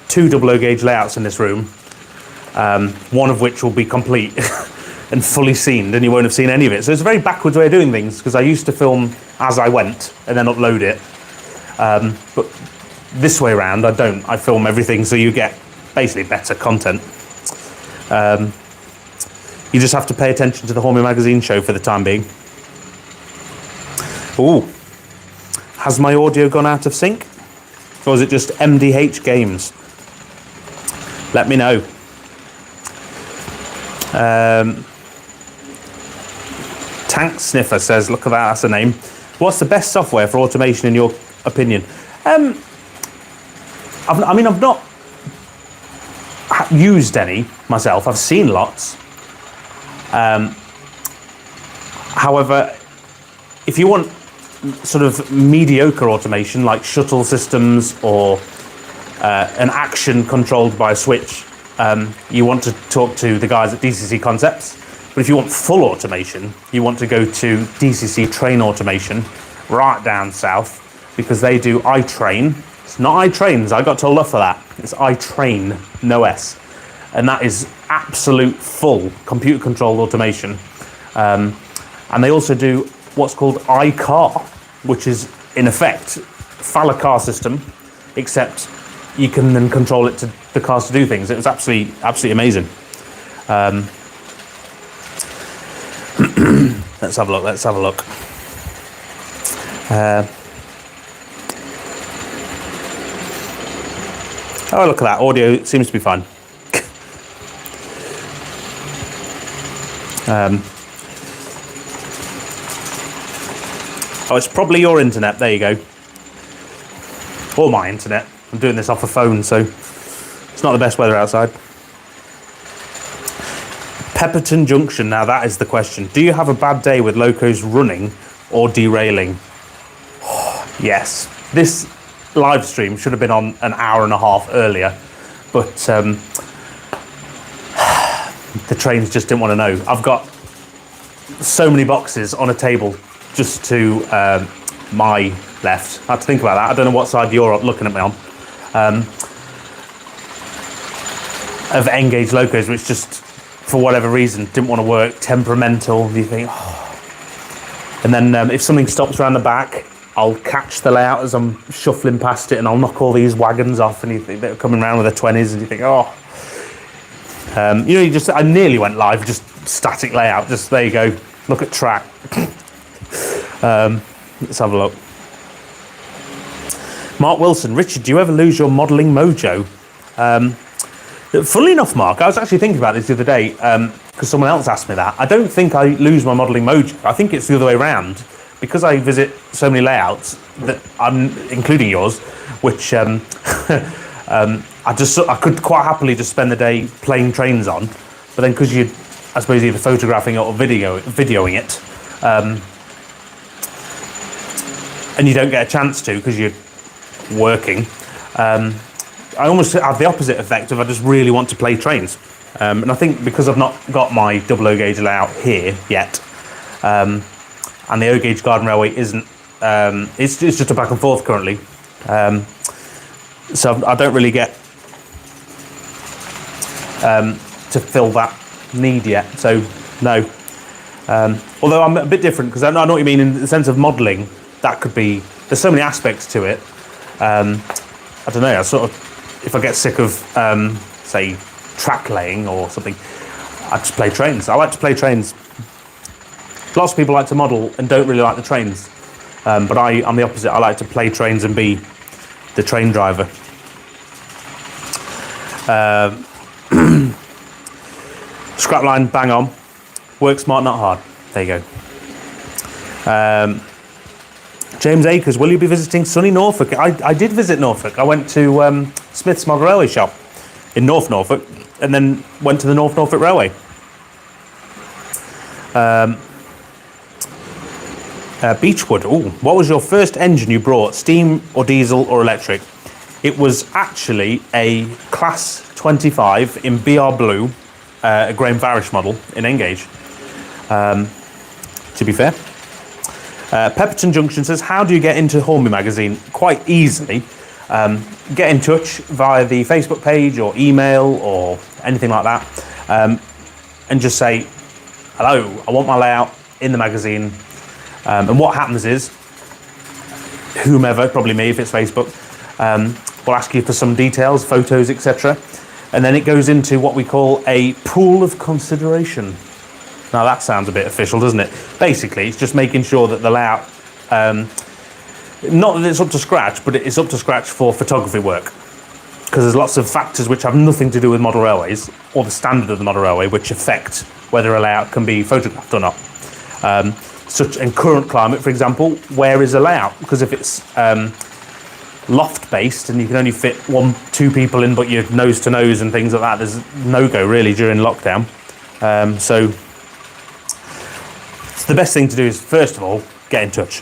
2 double gauge layouts in this room, one of which will be complete and fully scened, and you won't have seen any of it. So it's a very backwards way of doing things, because I used to film as I went and then upload it. But this way around, I don't. I film everything, so you get basically better content. You just have to pay attention to the Hornby Magazine show for the time being. Ooh. Has my audio gone out of sync? Or is it just MDH Games? Let me know. Tank Sniffer says, look at that, that's a name. What's the best software for automation in your opinion? I've not used any myself. I've seen lots. However, if you want sort of mediocre automation like shuttle systems or an action controlled by a switch, you want to talk to the guys at DCC Concepts. But if you want full automation, you want to go to DCC Train Automation, right down south, because they do iTrain. It's not iTrains, I got told off for that. It's iTrain, no S. And that is absolute full computer controlled automation. And they also do what's called iCar, which is in effect follow car system, except you can then control it to the cars to do things. It was absolutely amazing. Let's have a look. Oh, look at that. Audio seems to be fine. Oh, it's probably your internet. There you go. Or my internet. I'm doing this off a phone, so it's not the best weather outside. Pepperton Junction. Now that is the question. Do you have a bad day with locos running or derailing? Yes. This live stream should have been on an hour and a half earlier, but the trains just didn't want to know. I've got so many boxes on a table just to my left. I had to think about that. I don't know what side you're looking at me on. Of N-gauge locos, which just, for whatever reason, didn't want to work, temperamental. You think, oh. And then if something stops around the back, I'll catch the layout as I'm shuffling past it, and I'll knock all these wagons off, and you think they're coming around with their 20s, and you think, oh. I nearly went live, just static layout, just there you go, look at track. Let's have a look. Mark Wilson, Richard, do you ever lose your modelling mojo? Funnily enough, Mark, I was actually thinking about this the other day, because someone else asked me that. I don't think I lose my modelling mojo. I think it's the other way around. Because I visit so many layouts, that including yours, which I could quite happily just spend the day playing trains on, but then because I suppose either photographing it or videoing it, and you don't get a chance to because you're working, I almost have the opposite effect of I just really want to play trains. And I think because I've not got my double O gauge layout here yet, and the O gauge Garden Railway isn't, it's just a back and forth currently. So I don't really get to fill that need yet, so no. Although I'm a bit different, because I know what you mean in the sense of modelling. That could be, there's so many aspects to it. I don't know, I sort of, if I get sick of, say, track laying or something. I just play trains. I like to play trains. Lots of people like to model and don't really like the trains. But I'm the opposite. I like to play trains and be the train driver. Scrapline, bang on. Work smart, not hard. There you go. James Akers, will you be visiting sunny Norfolk? I did visit Norfolk. I went to Smith's Model Railway Shop in North Norfolk and then went to the North Norfolk Railway. Beechwood, ooh, what was your first engine you brought? Steam or diesel or electric? It was actually a Class 25 in BR Blue, a Graham Farish model in Engage, to be fair. Pepperton Junction says, how do you get into Hornby Magazine? Quite easily. Get in touch via the Facebook page or email or anything like that, and just say, hello, I want my layout in the magazine. And what happens is, whomever, probably me if it's Facebook, will ask you for some details, photos, etc. And then it goes into what we call a pool of consideration. Now that sounds a bit official, doesn't it? Basically, it's just making sure that the layout, not that it's up to scratch, but it's up to scratch for photography work. Because there's lots of factors which have nothing to do with model railways, or the standard of the model railway, which affect whether a layout can be photographed or not. Such in current climate, for example, where is a layout? Because if it's loft based and you can only fit 1-2 people in, but you're nose to nose and things like that, there's no go really during lockdown. So the best thing to do is, first of all, get in touch.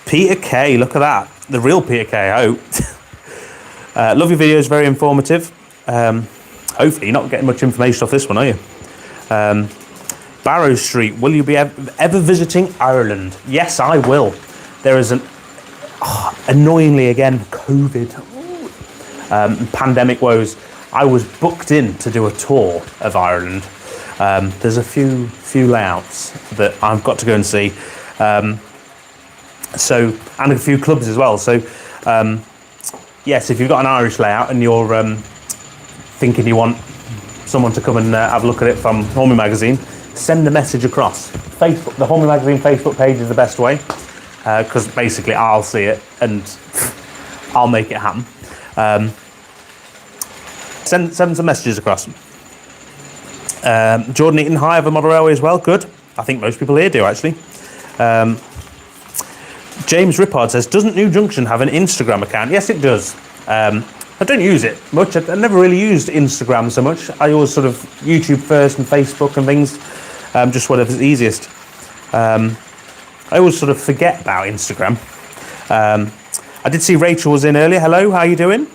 Peter K, look at that, the real Peter K, I hope. Love your videos, very informative. Hopefully you're not getting much information off this one, are you? Barrow Street, will you be ever visiting Ireland? Yes, I will. There is an, annoyingly again, COVID, pandemic woes. I was booked in to do a tour of Ireland. There's a few layouts that I've got to go and see. So, and a few clubs as well. So, yes, if you've got an Irish layout and you're thinking you want someone to come and have a look at it from Hornby Magazine, send a message across. Facebook, the Hornby Magazine Facebook page is the best way, because basically I'll see it and I'll make it happen. Send some messages across. Jordan Eaton, hi, I have a model railway as well. Good. I think most people here do, actually. James Rippard says, doesn't New Junction have an Instagram account? Yes, it does. I don't use it much. I never really used Instagram so much. I always sort of YouTube first and Facebook and things, just whatever's easiest. I always sort of forget about Instagram. I did see Rachel was in earlier. Hello, how are you doing?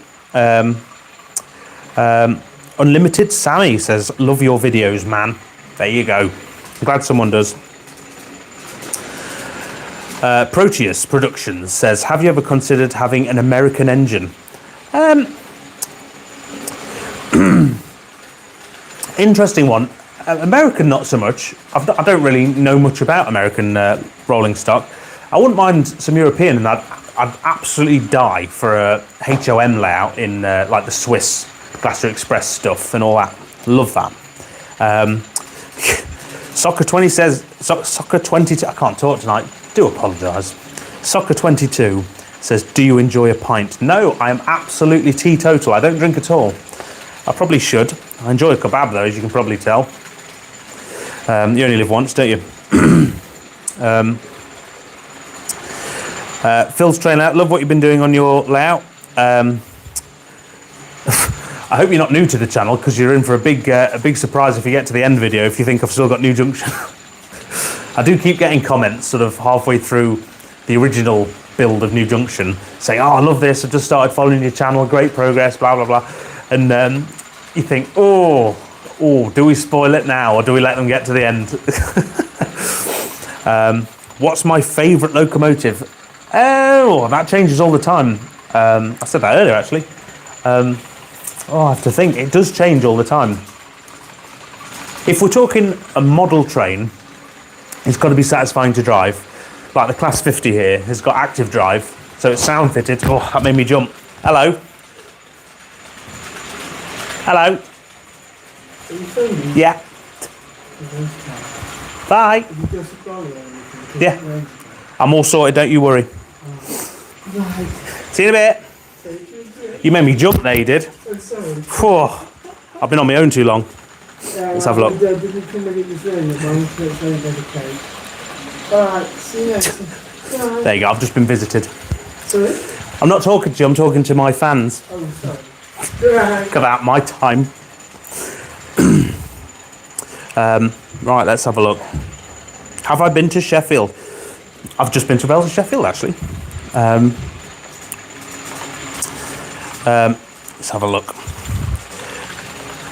Unlimited Sammy says, love your videos, man. There you go. I'm glad someone does. Proteus Productions says, have you ever considered having an American engine? Interesting one. American, not so much. I don't really know much about American rolling stock. I wouldn't mind some European, and I'd absolutely die for a HOM layout in like the Swiss Glasser Express stuff and all that. Love that. Soccer 20 says, Soccer 22, I can't talk tonight, do apologise. Soccer 22 says, do you enjoy a pint? No, I am absolutely teetotal. I don't drink at all. I probably should. I enjoy a kebab though, as you can probably tell. You only live once, don't you? Phil's train out. Love what you've been doing on your layout. I hope you're not new to the channel, because you're in for a big surprise if you get to the end video, if you think I've still got New Junction. I do keep getting comments sort of halfway through the original build of New Junction saying, oh, I love this, I've just started following your channel, great progress, blah, blah, blah. And you think, oh, do we spoil it now or do we let them get to the end? What's my favourite locomotive? Oh, that changes all the time. I said that earlier, actually. I have to think. It does change all the time. If we're talking a model train, it's got to be satisfying to drive. Like the Class 50 here has got active drive, so it's sound fitted. Oh, that made me jump. Hello. Hello. Are you filming? Yeah. Bye. Have you got a brolly or anything? Yeah. I'm all sorted, don't you worry. Right. See you in a bit. You made me jump there, you did. I'm sorry. Phew. I've been on my own too long. Let's have a look. Did you come and get this room? I'm going to the cake. Alright, see you next time. Bye. There you go, I've just been visited. Sorry? I'm not talking to you, I'm talking to my fans. Oh, sorry. Right. Cut out my time. Right, let's have a look. Have I been to Sheffield? I've just been to Bells of Sheffield, actually. Let's have a look.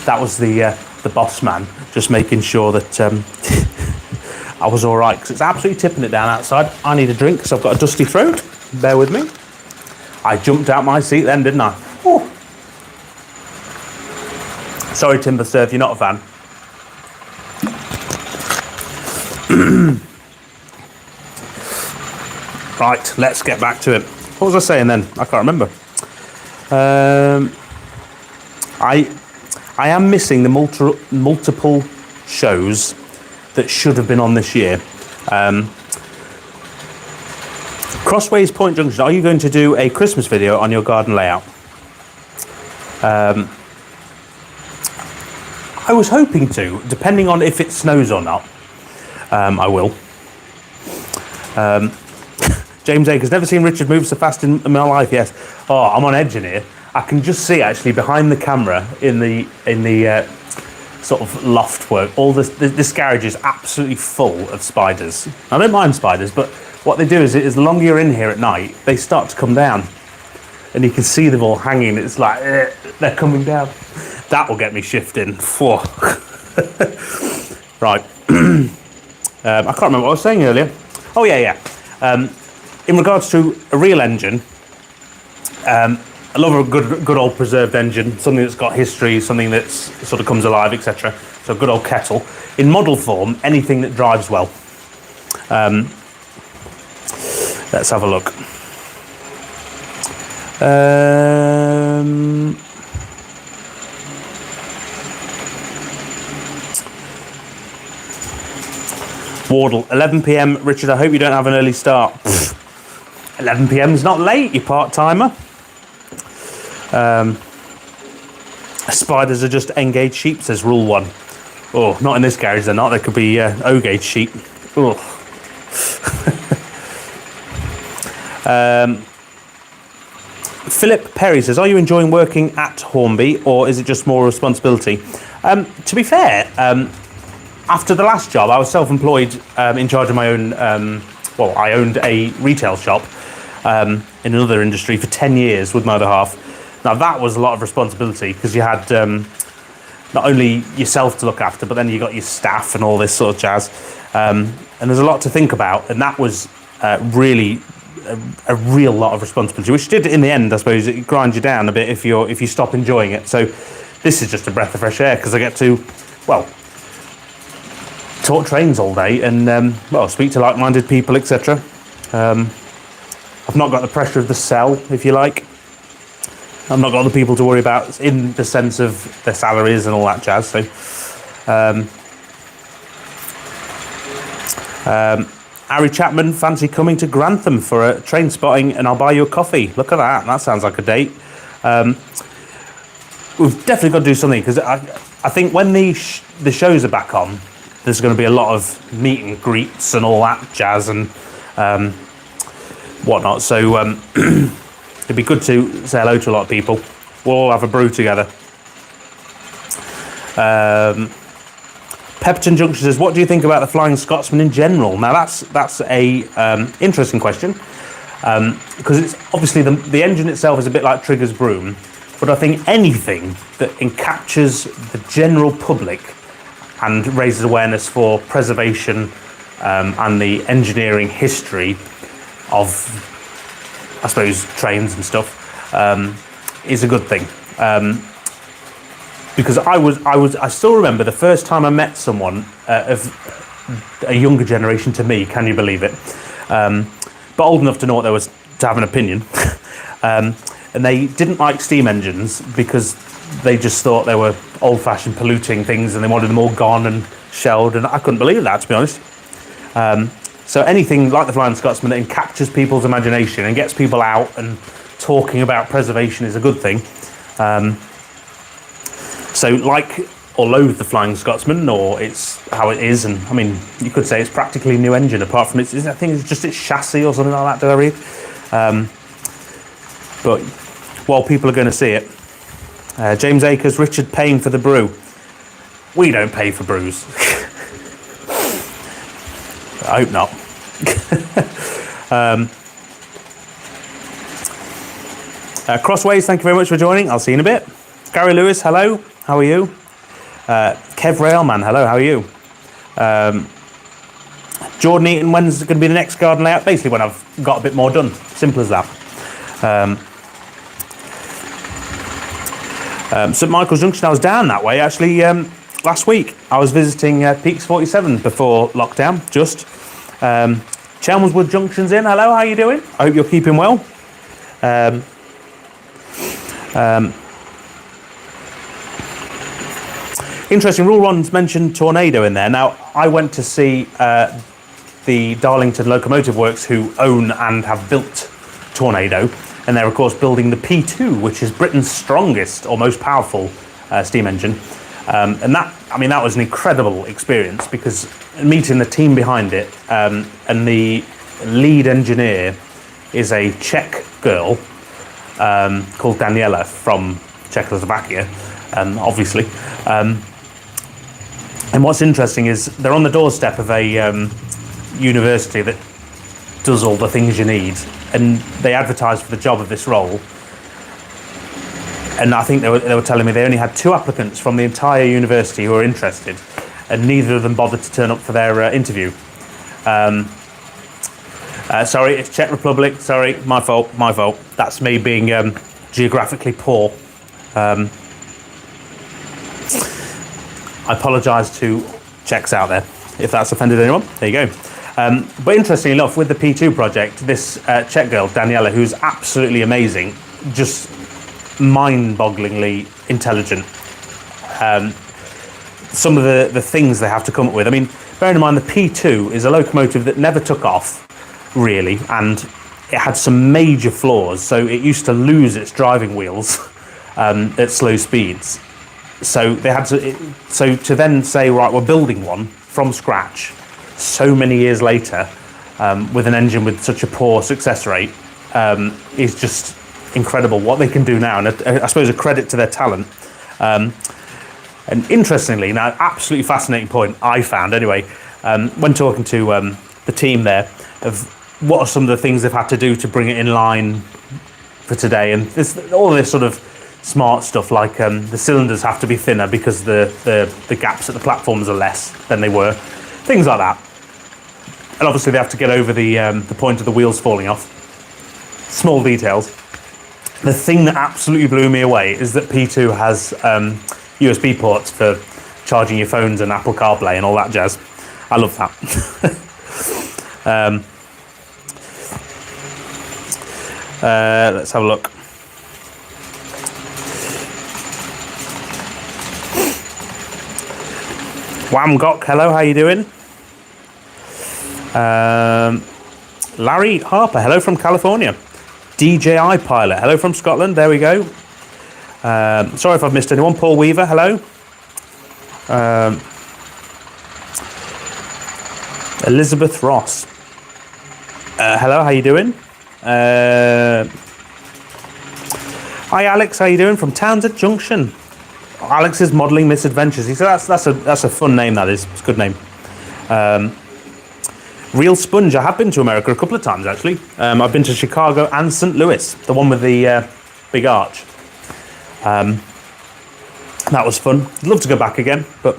That was the boss man, just making sure that I was all right, because it's absolutely tipping it down outside. I need a drink because I've got a dusty throat. Bear with me. I jumped out my seat then, didn't I? Oh. Sorry, Timber Surf, you're not a fan. Right, let's get back to it. What was I saying then? I can't remember. I am missing the multiple shows that should have been on this year. Crossways Point Junction, are you going to do a Christmas video on your garden layout? I was hoping to, depending on if it snows or not. I will. James Akers, never seen Richard move so fast in my life. Yes. Oh, I'm on edge in here. I can just see actually behind the camera in the sort of loft work. All this garage is absolutely full of spiders. I don't mind spiders, but what they do is the longer you're in here at night, they start to come down, and you can see them all hanging. It's like they're coming down. That will get me shifting. Right. I can't remember what I was saying earlier. Oh yeah. In regards to a real engine, I love a good old preserved engine, something that's got history, something that sort of comes alive, etc. So a good old kettle. In model form, anything that drives well. Let's have a look. Wardle, 11 p.m. Richard, I hope you don't have an early start. 11 p.m. is not late, you part-timer. Spiders are just N-gauge sheep, says Rule 1. Oh, not in this garage, they're not. They could be O-gauge sheep. Oh. Philip Perry says, are you enjoying working at Hornby, or is it just more responsibility? To be fair, after the last job, I was self-employed, in charge of my own, well, I owned a retail shop in another industry for 10 years with my other half. Now, that was a lot of responsibility because you had not only yourself to look after, but then you got your staff and all this sort of jazz. And there's a lot to think about, and that was really a real lot of responsibility, which did, in the end, I suppose, it grinds you down a bit if you stop enjoying it. So this is just a breath of fresh air because I get to, well, talk trains all day and well, speak to like-minded people, etc. I've not got the pressure of the sell, if you like. I've not got other people to worry about in the sense of their salaries and all that jazz. So Harry Chapman, fancy coming to Grantham for a train spotting and I'll buy you a coffee. Look at that, that sounds like a date. We've definitely got to do something because I think when the shows are back on, there's going to be a lot of meet and greets and all that jazz and whatnot. So it'd be good to say hello to a lot of people. We'll all have a brew together. Pepperton Junction says, what do you think about the Flying Scotsman in general? Now that's a interesting question because it's obviously the engine itself is a bit like Trigger's broom, but I think anything that captures the general public and raises awareness for preservation and the engineering history of, I suppose, trains and stuff is a good thing. Because I still remember the first time I met someone of a younger generation to me, can you believe it? But old enough to know what there was to have an opinion. and they didn't like steam engines because they just thought they were old-fashioned polluting things, and they wanted them all gone and shelled, and I couldn't believe that, to be honest. So anything like the Flying Scotsman that captures people's imagination and gets people out and talking about preservation is a good thing. So like or loathe the Flying Scotsman, or it's how it is, and I mean, you could say it's practically a new engine, apart from I think it's just its chassis or something like that, did I read? But while people are going to see it, James Akers, Richard paying for the brew. We don't pay for brews. I hope not. Crossways, thank you very much for joining. I'll see you in a bit. Gary Lewis, hello. How are you? Kev Railman, hello. How are you? Jordan Eaton, when's going to be the next garden layout? Basically when I've got a bit more done. Simple as that. St Michael's Junction, I was down that way actually last week. I was visiting Peaks 47 before lockdown, just. Chelmswood Junction's in, hello, how you doing? I hope you're keeping well. Interesting, Rule Ron's mentioned Tornado in there. Now, I went to see the Darlington Locomotive Works, who own and have built Tornado, and they're of course building the P2, which is Britain's strongest or most powerful steam engine. And that was an incredible experience, because meeting the team behind it, and the lead engineer is a Czech girl called Daniela from Czechoslovakia, obviously. And what's interesting is they're on the doorstep of a university that does all the things you need, and they advertised for the job of this role. And I think they were telling me they only had 2 applicants from the entire university who were interested, and neither of them bothered to turn up for their interview. Sorry, it's Czech Republic. Sorry, my fault. That's me being geographically poor. I apologise to Czechs out there if that's offended anyone. There you go. But interestingly enough, with the P2 project, this Czech girl, Daniela, who's absolutely amazing, just mind-bogglingly intelligent. Some of the things they have to come up with. I mean, bearing in mind the P2 is a locomotive that never took off, really, and it had some major flaws. So it used to lose its driving wheels at slow speeds. So they had to then say, right, we're building one from scratch so many years later with an engine with such a poor success rate is just incredible what they can do now, and I suppose a credit to their talent. And interestingly, now absolutely fascinating point I found anyway, when talking to the team there, of what are some of the things they've had to do to bring it in line for today, and all this sort of smart stuff like the cylinders have to be thinner because the gaps at the platforms are less than they were, things like that. And obviously they have to get over the point of the wheels falling off. Small details. The thing that absolutely blew me away is that P2 has USB ports for charging your phones and Apple CarPlay and all that jazz. I love that. Let's have a look. Whamgok, hello, how you doing? Larry Harper, hello from California. DJI Pilot, hello from Scotland, there we go. Sorry if I've missed anyone. Paul Weaver, hello. Elizabeth Ross, hello, how you doing? Hi Alex, how you doing? From Townsend Junction. Alex's Modelling Misadventures. He said that's a fun name, that is. It's a good name. Real Sponge. I have been to America a couple of times actually. I've been to Chicago and St. Louis, the one with the big arch. That was fun. I'd love to go back again, but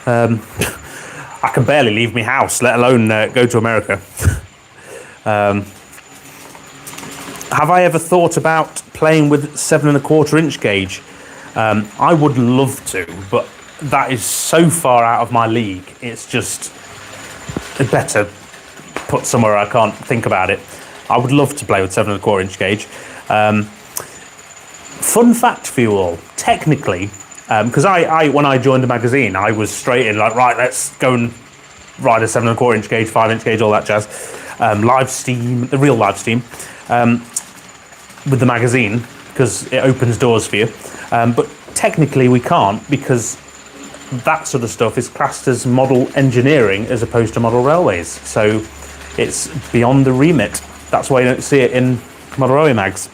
I can barely leave my house, let alone go to America. Have I ever thought about playing with 7¼ inch gauge? I would love to, but that is so far out of my league. It's just better put somewhere I can't think about it. I would love to play with 7¼ inch gauge. Fun fact for you all, technically, because I when I joined the magazine, I was straight in like, right, let's go and ride a 7¼ inch gauge, 5-inch gauge, all that jazz. Live steam, the real live steam, with the magazine, because it opens doors for you. But technically we can't, because that sort of stuff is classed as model engineering as opposed to model railways. So it's beyond the remit. That's why you don't see it in model railway mags.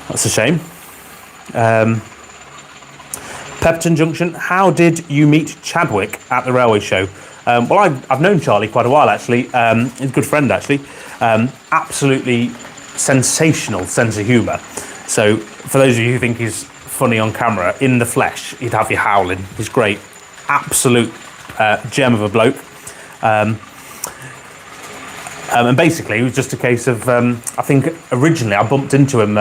That's a shame. Pepperton Junction, how did you meet Chadwick at the railway show? Well, I've known Charlie quite a while, actually. He's a good friend, actually. Absolutely sensational sense of humour. So for those of you who think he's funny on camera, in the flesh, he'd have you howling. He's great. Absolute gem of a bloke. And basically, it was just a case of, I think originally I bumped into him,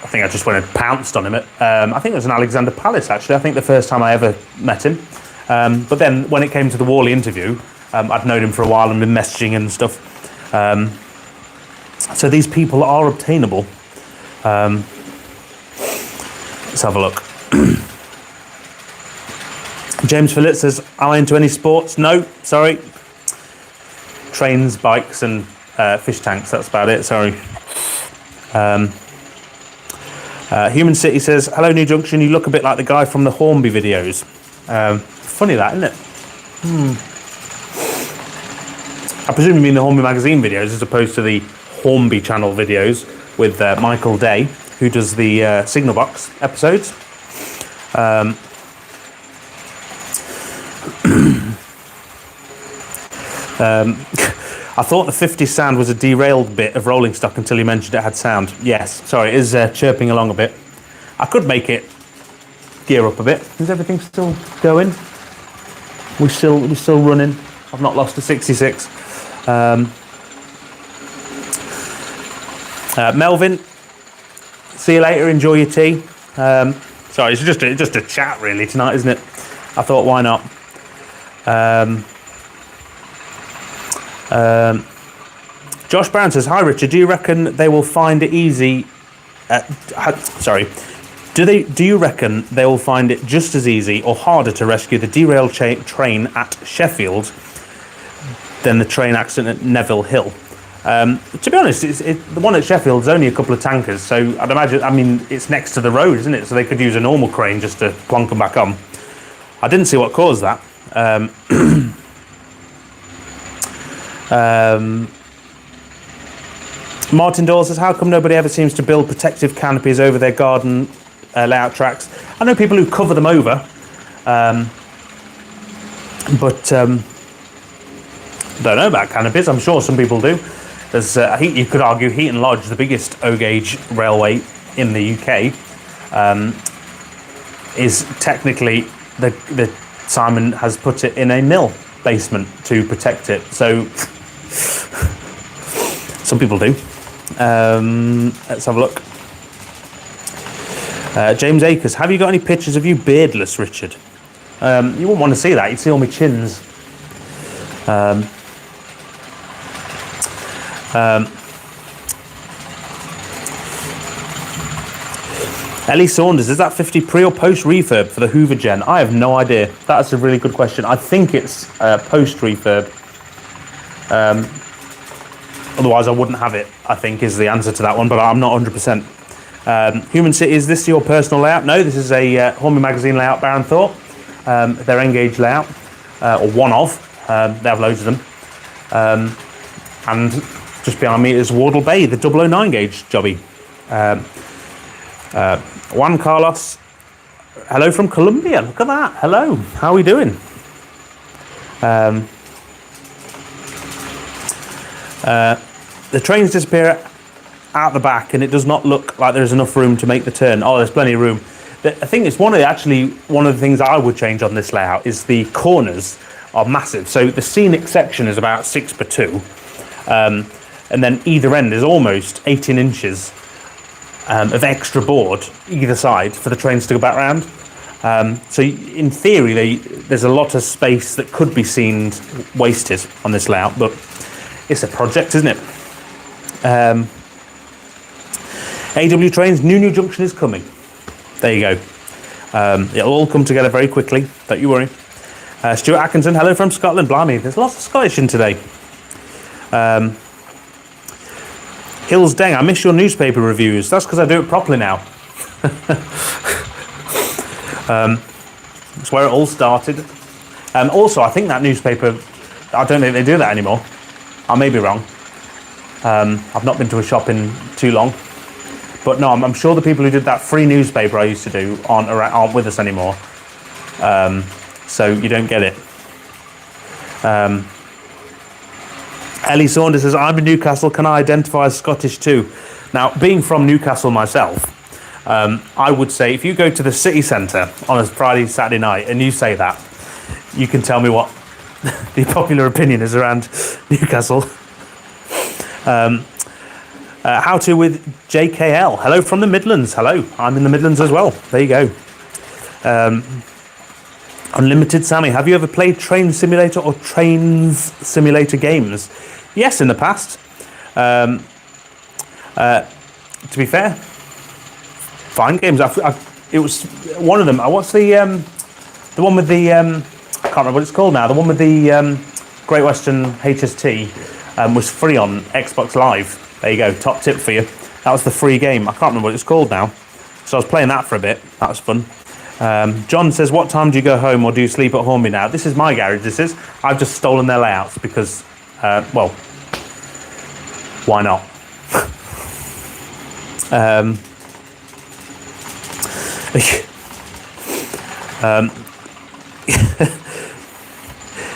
I think I just went and pounced on him at, I think it was in Alexander Palace, actually. I think the first time I ever met him. But then when it came to the Worley interview, I'd known him for a while and been messaging and stuff. So these people are obtainable. Let's have a look. James Phillip says, am I into any sports? No, sorry. Trains, bikes and fish tanks, that's about it, sorry. Human City says, hello New Junction, you look a bit like the guy from the Hornby videos. Funny that, isn't it? I presume you mean the Hornby Magazine videos as opposed to the Hornby channel videos with Michael Day, who does the Signal Box episodes. I thought the 50 sound was a derailed bit of rolling stock until you mentioned it had sound. Yes, sorry, it is chirping along a bit. I could make it gear up a bit. Is everything still going? We're still running. I've not lost a 66. Melvin, see you later. Enjoy your tea. Sorry, it's just a chat really tonight, isn't it? I thought, why not? Josh Brown says, hi Richard, do you reckon they will find it easy do you reckon they will find it just as easy or harder to rescue the derailed train at Sheffield than the train accident at Neville Hill? To be honest, the one at Sheffield is only a couple of tankers, so I'd imagine, I mean, it's next to the road, isn't it? So they could use a normal crane just to plonk them back on. I didn't see what caused that. Martin Doyle says, how come nobody ever seems to build protective canopies over their garden layout tracks? I know people who cover them over, but don't know about canopies. I'm sure some people do. There's, you could argue Heaton Lodge, the biggest O-gauge railway in the UK, is technically the Simon has put it in a mill basement to protect it. So some people do. Let's have a look. James Akers, have you got any pictures of you beardless, Richard? You wouldn't want to see that. You'd see all my chins. Ellie Saunders, is that 50 pre or post refurb for the Hoover Gen? I have no idea. That's a really good question. I think it's post refurb. Otherwise I wouldn't have it, I think, is the answer to that one, but I'm not 100%. Human City, is this your personal layout? No, this is a Hornby Magazine layout, Baron Thorpe. Their N-gauge layout, or one of. They have loads of them. And just behind me is Wardle Bay, the 009 gauge jobby. Juan Carlos, hello from Colombia. Look at that. Hello. How are we doing? The trains disappear out the back, and it does not look like there's enough room to make the turn. Oh, there's plenty of room. I think it's one of the things I would change on this layout is the corners are massive. So the scenic section is about 6x2, and then either end is almost 18 inches of extra board either side for the trains to go back round. So in theory, there's a lot of space that could be seen wasted on this layout, but it's a project, isn't it? AW Trains, New Junction is coming. There you go. It'll all come together very quickly, don't you worry. Stuart Atkinson, hello from Scotland. Blimey, there's lots of Scottish in today. Hills Deng, I miss your newspaper reviews. That's because I do it properly now. It's where it all started. Also, I think that newspaper, I don't think they do that anymore. I may be wrong. I've not been to a shop in too long. But no, I'm sure the people who did that free newspaper I used to do aren't with us anymore. So you don't get it. Ellie Saunders says, I'm in Newcastle, can I identify as Scottish too? Now, being from Newcastle myself, I would say if you go to the city centre on a Friday, Saturday night and you say that, you can tell me what the popular opinion is around Newcastle. How to with JKL. Hello from the Midlands. Hello, I'm in the Midlands as well. There you go. Unlimited Sammy, have you ever played Train Simulator or Trains Simulator games? Yes, in the past. To be fair, fine games. It was one of them. What's the one with the I can't remember what it's called now. The one with the Great Western HST was free on Xbox Live. There you go. Top tip for you. That was the free game. I can't remember what it's called now. So I was playing that for a bit. That was fun. John says, what time do you go home or do you sleep at Hornby now? This is my garage, this is. I've just stolen their layouts because, well, why not?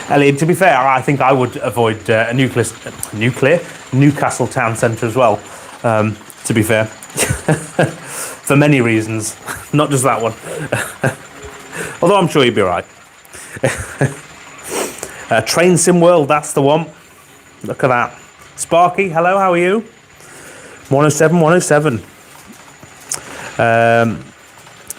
Elliot, to be fair, I think I would avoid a Newcastle town centre as well, to be fair. For many reasons, not just that one. Although I'm sure you'd be right. Train Sim World, that's the one. Look at that. Sparky, hello, how are you? 107, 107.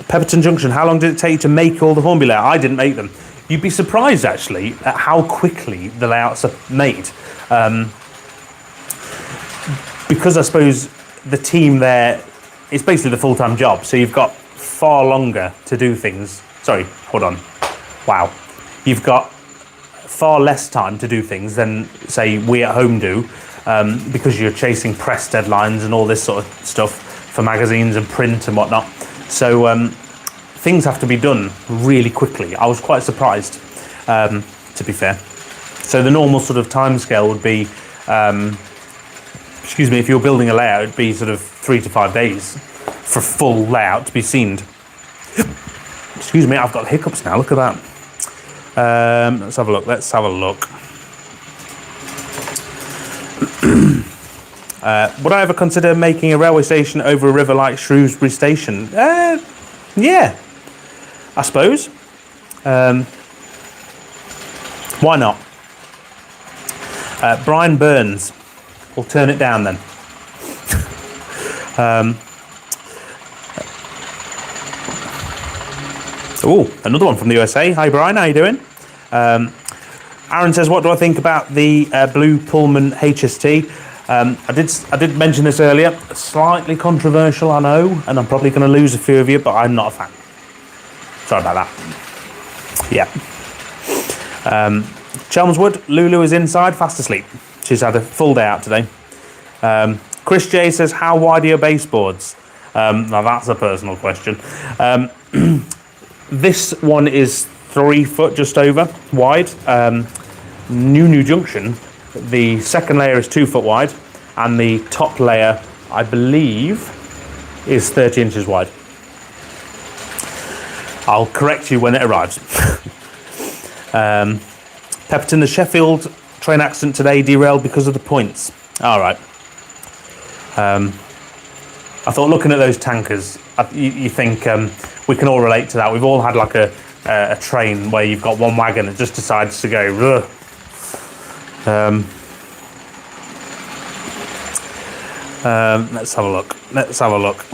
Pepperton Junction, how long did it take you to make all the Hornby layout? I didn't make them. You'd be surprised, actually, at how quickly the layouts are made. Because I suppose the team there, it's basically the full-time job, so you've got far longer to do things. Sorry, hold on. Wow. You've got far less time to do things than, say, we at home do, because you're chasing press deadlines and all this sort of stuff for magazines and print and whatnot. So things have to be done really quickly. I was quite surprised, to be fair. So the normal sort of timescale would be, excuse me, if you're building a layout, it'd be sort of 3 to 5 days for full layout to be seen. Excuse me, I've got hiccups now, look at that. Let's have a look, let's have a look. Would I ever consider making a railway station over a river like Shrewsbury Station? Yeah, I suppose. Why not? Brian Burns. We'll turn it down then. Oh, another one from the USA. Hi Brian, how you doing? Aaron says, what do I think about the Blue Pullman HST? I did mention this earlier. Slightly controversial, I know, and I'm probably going to lose a few of you, but I'm not a fan. Sorry about that. Yeah. Chelmswood, Lulu is inside, fast asleep. She's had a full day out today. Chris J says, how wide are your baseboards? Now that's a personal question. This one is 3 foot, just over, wide. New Junction, the second layer is 2 foot wide, and the top layer, I believe, is 30 inches wide. I'll correct you when it arrives. Pepperton, the Sheffield train accident today derailed because of the points. All right. I thought looking at those tankers, you think we can all relate to that. We've all had like a train where you've got one wagon that just decides to go. Let's have a look. Let's have a look.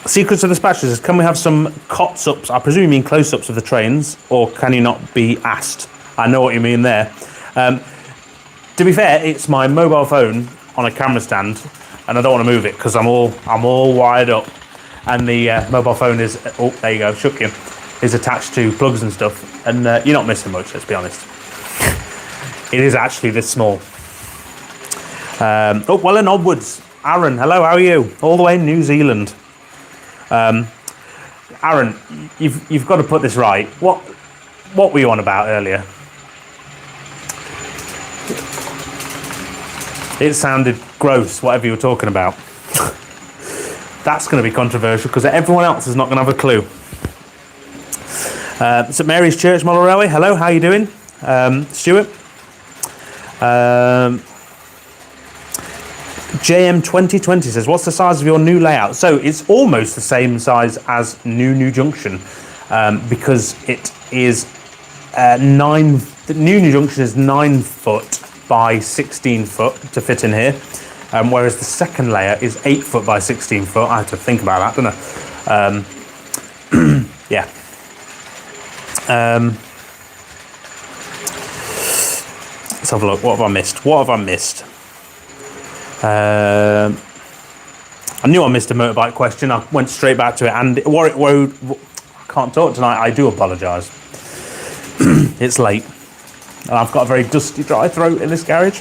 Secrets of the Dispatches says, can we have some cots-ups? I presume you mean close-ups of the trains, or can you not be asked? I know what you mean there. To be fair, it's my mobile phone on a camera stand, and I don't want to move it because I'm all wired up, and the mobile phone is, oh, there you go, shook you, is attached to plugs and stuff, and you're not missing much, let's be honest. It is actually this small. Oh, well and onwards. Aaron, hello, how are you? All the way in New Zealand. Aaron, you've got to put this right. What were you on about earlier? It sounded gross, whatever you were talking about. That's going to be controversial because everyone else is not going to have a clue. St Mary's Church, Model Railway, hello, how are you doing? Stuart? JM 2020 says, what's the size of your new layout? So it's almost the same size as New Junction, because it is the new Junction is 9 foot by 16 foot to fit in here, whereas the second layer is 8 foot by 16 foot. I had to think about that, didn't I? Yeah. Let's have a look. What have I missed? I knew I missed a motorbike question. I went straight back to it. And Warwick Road, I can't talk tonight. I do apologise. It's late. And I've got a very dusty, dry throat in this garage.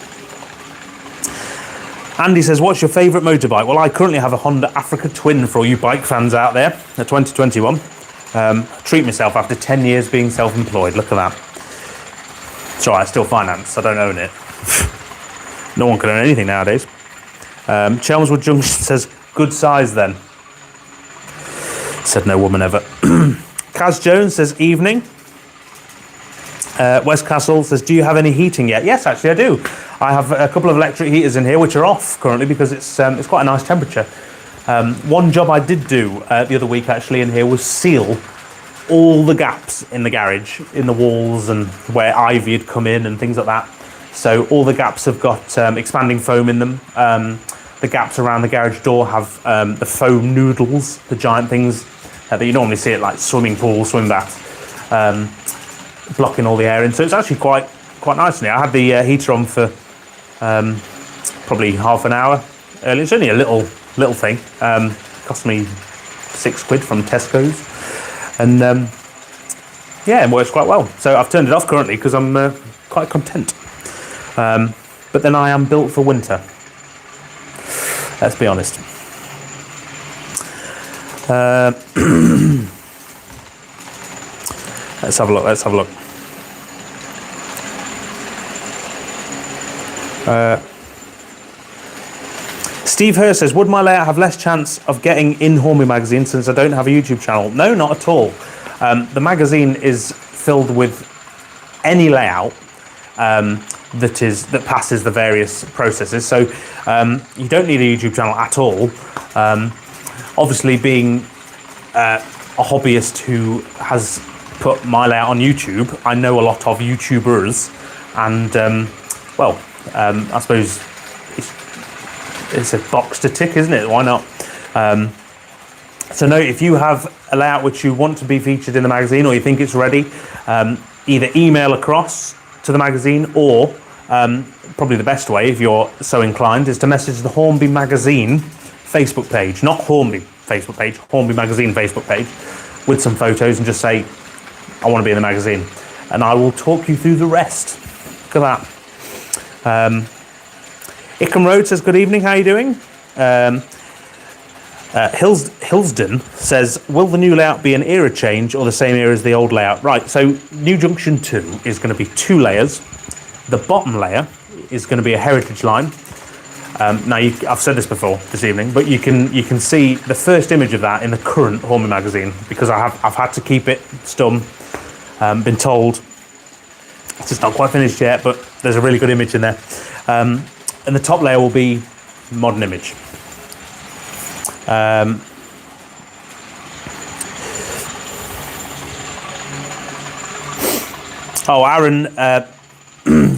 Andy says, what's your favourite motorbike? Well, I currently have a Honda Africa Twin for all you bike fans out there, a 2021. Treat myself after 10 years being self-employed. Look at that. Sorry, I still finance. I don't own it. No one can own anything nowadays. Chelmswood Junction says, good size then. Said no woman ever. Kaz Jones says, evening. West Castle says, do you have any heating yet? Yes, actually I do. I have a couple of electric heaters in here which are off currently because it's quite a nice temperature. One job I did do the other week actually in here was seal all the gaps in the garage, in the walls and where ivy had come in and things like that. So all the gaps have got expanding foam in them. The gaps around the garage door have the foam noodles, the giant things that you normally see at like swimming pools, swim baths, blocking all the air in. So it's actually quite nice in here. I had the heater on for probably half an hour earlier. It's only a little thing. Cost me £6 from Tesco's, and yeah, it works quite well. So I've turned it off currently because I'm quite content. But then I am built for winter. Let's be honest. Let's have a look. Steve Hurst says, would my layout have less chance of getting in Hornby Magazine since I don't have a YouTube channel? No, not at all. The magazine is filled with any layout that passes the various processes. So you don't need a YouTube channel at all. Obviously, being a hobbyist who has put my layout on YouTube, I know a lot of YouTubers, and I suppose it's a box to tick, isn't it? Why not? So no, if you have a layout which you want to be featured in the magazine or you think it's ready, either email across to the magazine or probably the best way, if you're so inclined, is to message the Hornby Magazine Facebook page, not Hornby Facebook page, Hornby Magazine Facebook page, with some photos and just say, I want to be in the magazine. And I will talk you through the rest. Look at that. Ickham Road says, good evening, how are you doing? Hillsden says, will the new layout be an era change or the same era as the old layout? Right, so New Junction 2 is going to be 2 layers. The bottom layer is going to be a heritage line. Now, I've said this before this evening, but you can see the first image of that in the current Hornby magazine because I've had to keep it stum. Been told it's just not quite finished yet, but there's a really good image in there. And the top layer will be modern image. Aaron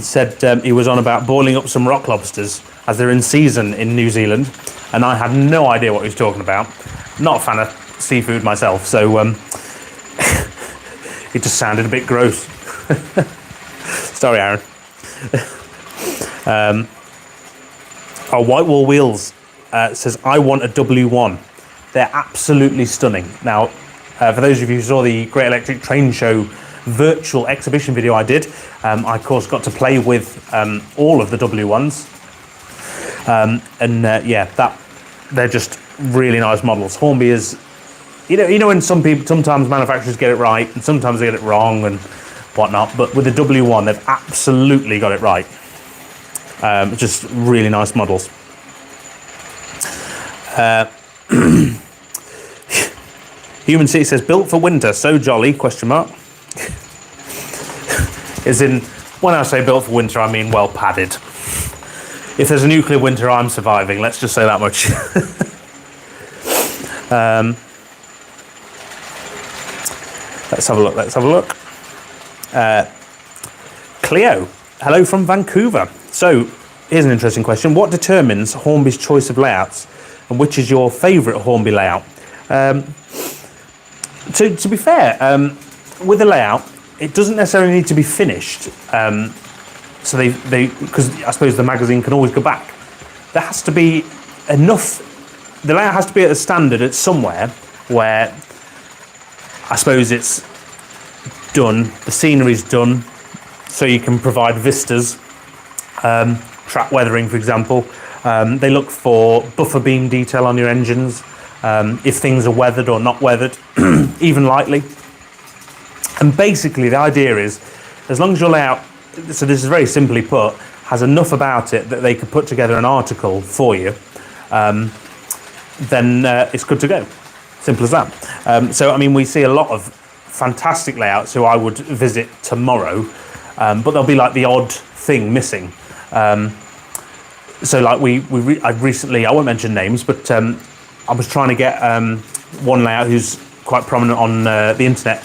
said he was on about boiling up some rock lobsters as they're in season in New Zealand, and I had no idea what he was talking about. Not a fan of seafood myself, so it just sounded a bit gross. Sorry, Aaron. White Wall Wheels says, I want a W1. They're absolutely stunning. Now, for those of you who saw the Great Electric Train Show virtual exhibition video I did, I, of course, got to play with all of the W1s. Yeah, they're just really nice models. Hornby is, you know when sometimes manufacturers get it right and sometimes they get it wrong and whatnot, but with the W1 they've absolutely got it right. Just really nice models. Human City says, built for winter, so jolly, question mark. As in, when I say built for winter, I mean well padded. If there's a nuclear winter, I'm surviving, let's just say that much. Let's have a look. Cleo, hello from Vancouver. So, here's an interesting question. What determines Hornby's choice of layouts, and which is your favourite Hornby layout? To be fair, with the layout, it doesn't necessarily need to be finished. So they because I suppose the magazine can always go back. There has to be enough. The layout has to be at a standard at somewhere where I suppose it's done. The scenery's done, so you can provide vistas. Track weathering, for example. They look for buffer beam detail on your engines. If things are weathered or not weathered, even lightly. And basically the idea is, as long as your layout, so this is very simply put, has enough about it that they could put together an article for you, then it's good to go. Simple as that. So, I mean, we see a lot of fantastic layouts who I would visit tomorrow, but there'll be like the odd thing missing. So like I recently, I won't mention names, but I was trying to get one layout who's quite prominent on the internet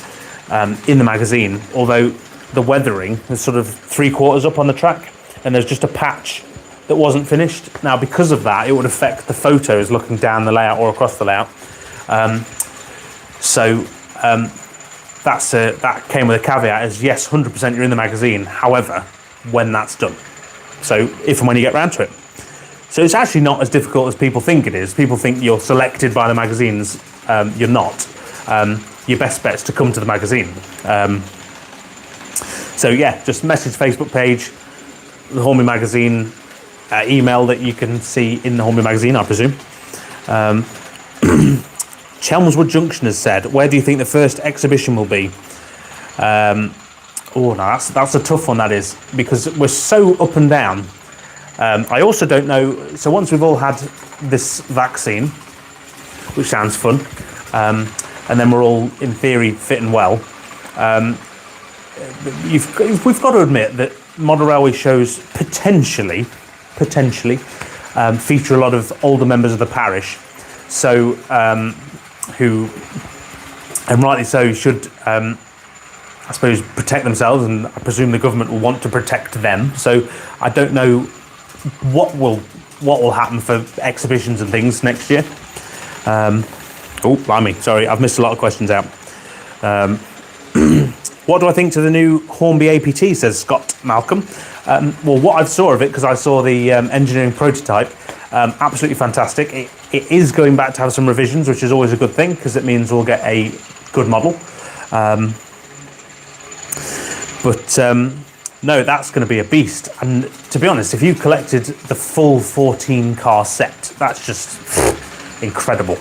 in the magazine, although the weathering is sort of 3/4 up on the track and there's just a patch that wasn't finished. Now, because of that, it would affect the photos looking down the layout or across the layout. That came with a caveat as, yes, 100% you're in the magazine, however, when that's done. So if and when you get round to it. So it's actually not as difficult as people think it is. People think you're selected by the magazines. You're not. Your best bet's to come to the magazine. So yeah, just message Facebook page, the Hornby Magazine, email that you can see in the Hornby Magazine, I presume. Chelmsford Junction has said, where do you think the first exhibition will be? Oh no, that's a tough one, that is, because we're so up and down. I also don't know, so once we've all had this vaccine, which sounds fun, and then we're all in theory fit and well, we've got to admit that model railway shows potentially feature a lot of older members of the parish, so who, and rightly so, should I suppose protect themselves, and I presume the government will want to protect them. So I don't know what will happen for exhibitions and things next year. Oh, blimey, sorry, I've missed a lot of questions out. What do I think to the new Hornby APT, says Scott Malcolm. Well, what I saw of it, because I saw the engineering prototype, absolutely fantastic. It is going back to have some revisions, which is always a good thing, because it means we'll get a good model. No, that's going to be a beast. And to be honest, if you collected the full 14 car set, that's just incredible.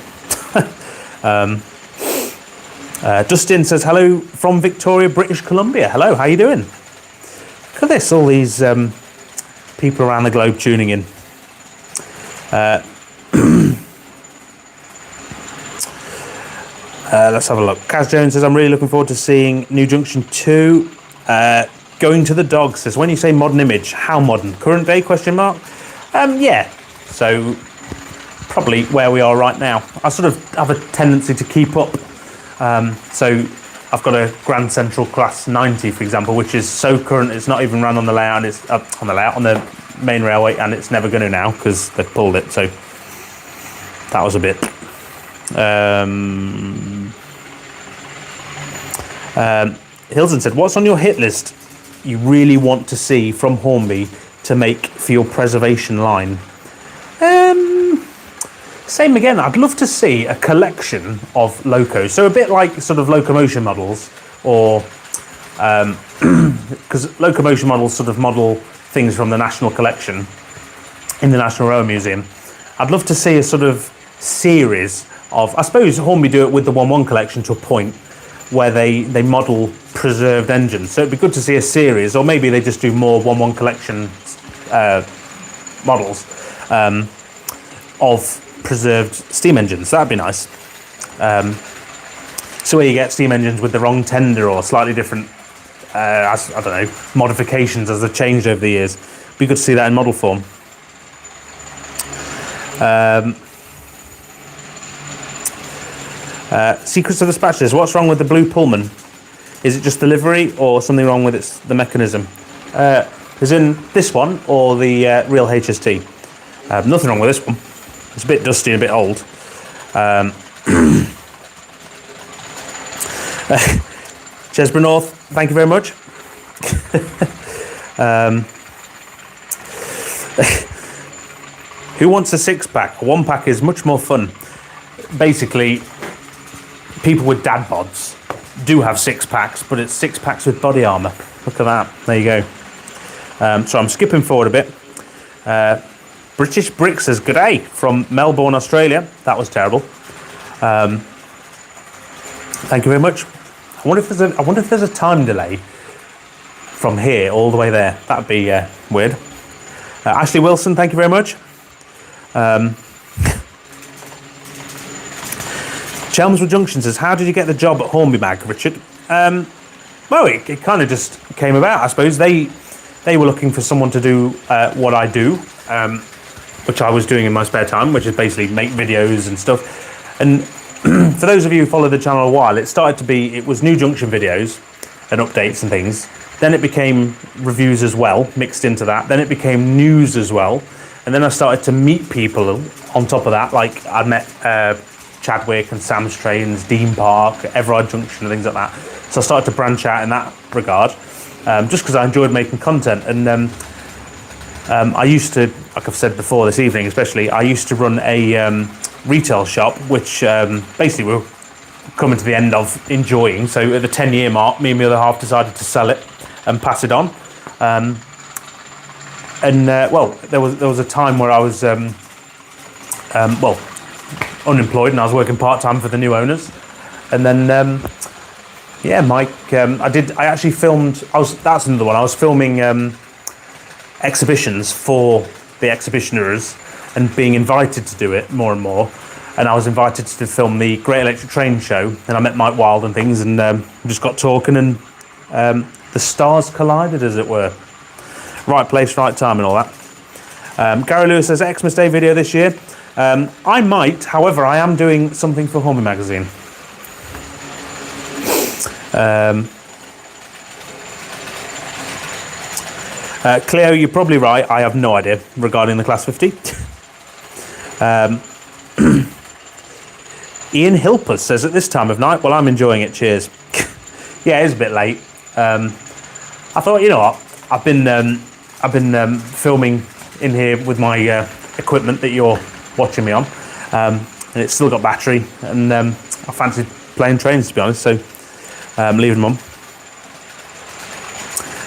Dustin says, hello from Victoria, British Columbia. Hello, how you doing? Look at this, all these people around the globe tuning in. Let's have a look. Kaz Jones says, I'm really looking forward to seeing New Junction 2. Going to the dogs says, when you say modern image, how modern? Current day, question mark? Yeah, so probably where we are right now. I sort of have a tendency to keep up. So I've got a Grand Central Class 90, for example, which is so current it's not even run on the layout. It's up on the main railway, and it's never going to now because they've pulled it. So that was a bit. Hilton said, what's on your hit list you really want to see from Hornby to make for your preservation line? Same again, I'd love to see a collection of locos. So a bit like sort of locomotion models, or because locomotion models sort of model things from the National Collection in the National Railway Museum. I'd love to see a sort of series of, I suppose Hornby do it with the 1-1 collection to a point, where they model preserved engines. So it'd be good to see a series, or maybe they just do more 1-1 collection models of preserved steam engines. That'd be nice. So where you get steam engines with the wrong tender or slightly different, I don't know, modifications as they've changed over the years. Be good to see that in model form. Secrets of the Dispatches. What's wrong with the blue Pullman? Is it just delivery or something wrong with the mechanism? Is in this one or the real HST? Nothing wrong with this one. It's a bit dusty and a bit old. Chesborough North, thank you very much. Who wants a 6-pack? A 1-pack is much more fun. Basically, people with dad bods do have 6-packs, but it's 6-packs with body armour. Look at that. There you go. So I'm skipping forward a bit. British Brick says, "G'day from Melbourne, Australia." That was terrible. Thank you very much. I wonder if there's a time delay from here all the way there. That'd be weird. Ashley Wilson, thank you very much. Chelmsford Junction says, "How did you get the job at Hornby Mag, Richard?" Well, it kind of just came about, I suppose. They were looking for someone to do what I do, which I was doing in my spare time, which is basically make videos and stuff. And for those of you who follow the channel a while, it was New Junction videos and updates and things. Then it became reviews as well, mixed into that. Then it became news as well. And then I started to meet people on top of that. Like I met Chadwick and Sam's Trains, Dean Park, Everard Junction and things like that. So I started to branch out in that regard, just because I enjoyed making content. And I used to, like I've said before this evening especially, I used to run a retail shop, which basically we're coming to the end of enjoying. So at the 10-year mark, me and the other half decided to sell it and pass it on. Well, there was a time where I was unemployed and I was working part-time for the new owners. And then yeah, Mike, I actually filmed, that's another one, I was filming exhibitions for the exhibitioners and being invited to do it more and more. And I was invited to film the Great Electric Train show, and I met Mike Wilde and things, and just got talking, and the stars collided, as it were. Right place, right time and all that. Gary Lewis says, Xmas Day video this year. I might, however, I am doing something for Hornby Magazine. Cleo, you're probably right. I have no idea regarding the Class 50. Ian Hilpers says, at this time of night, well, I'm enjoying it. Cheers. Yeah, it's a bit late. I thought, you know what? I've been filming in here with my equipment that you're watching me on, and it's still got battery, and I fancied playing trains, to be honest. So leaving them on.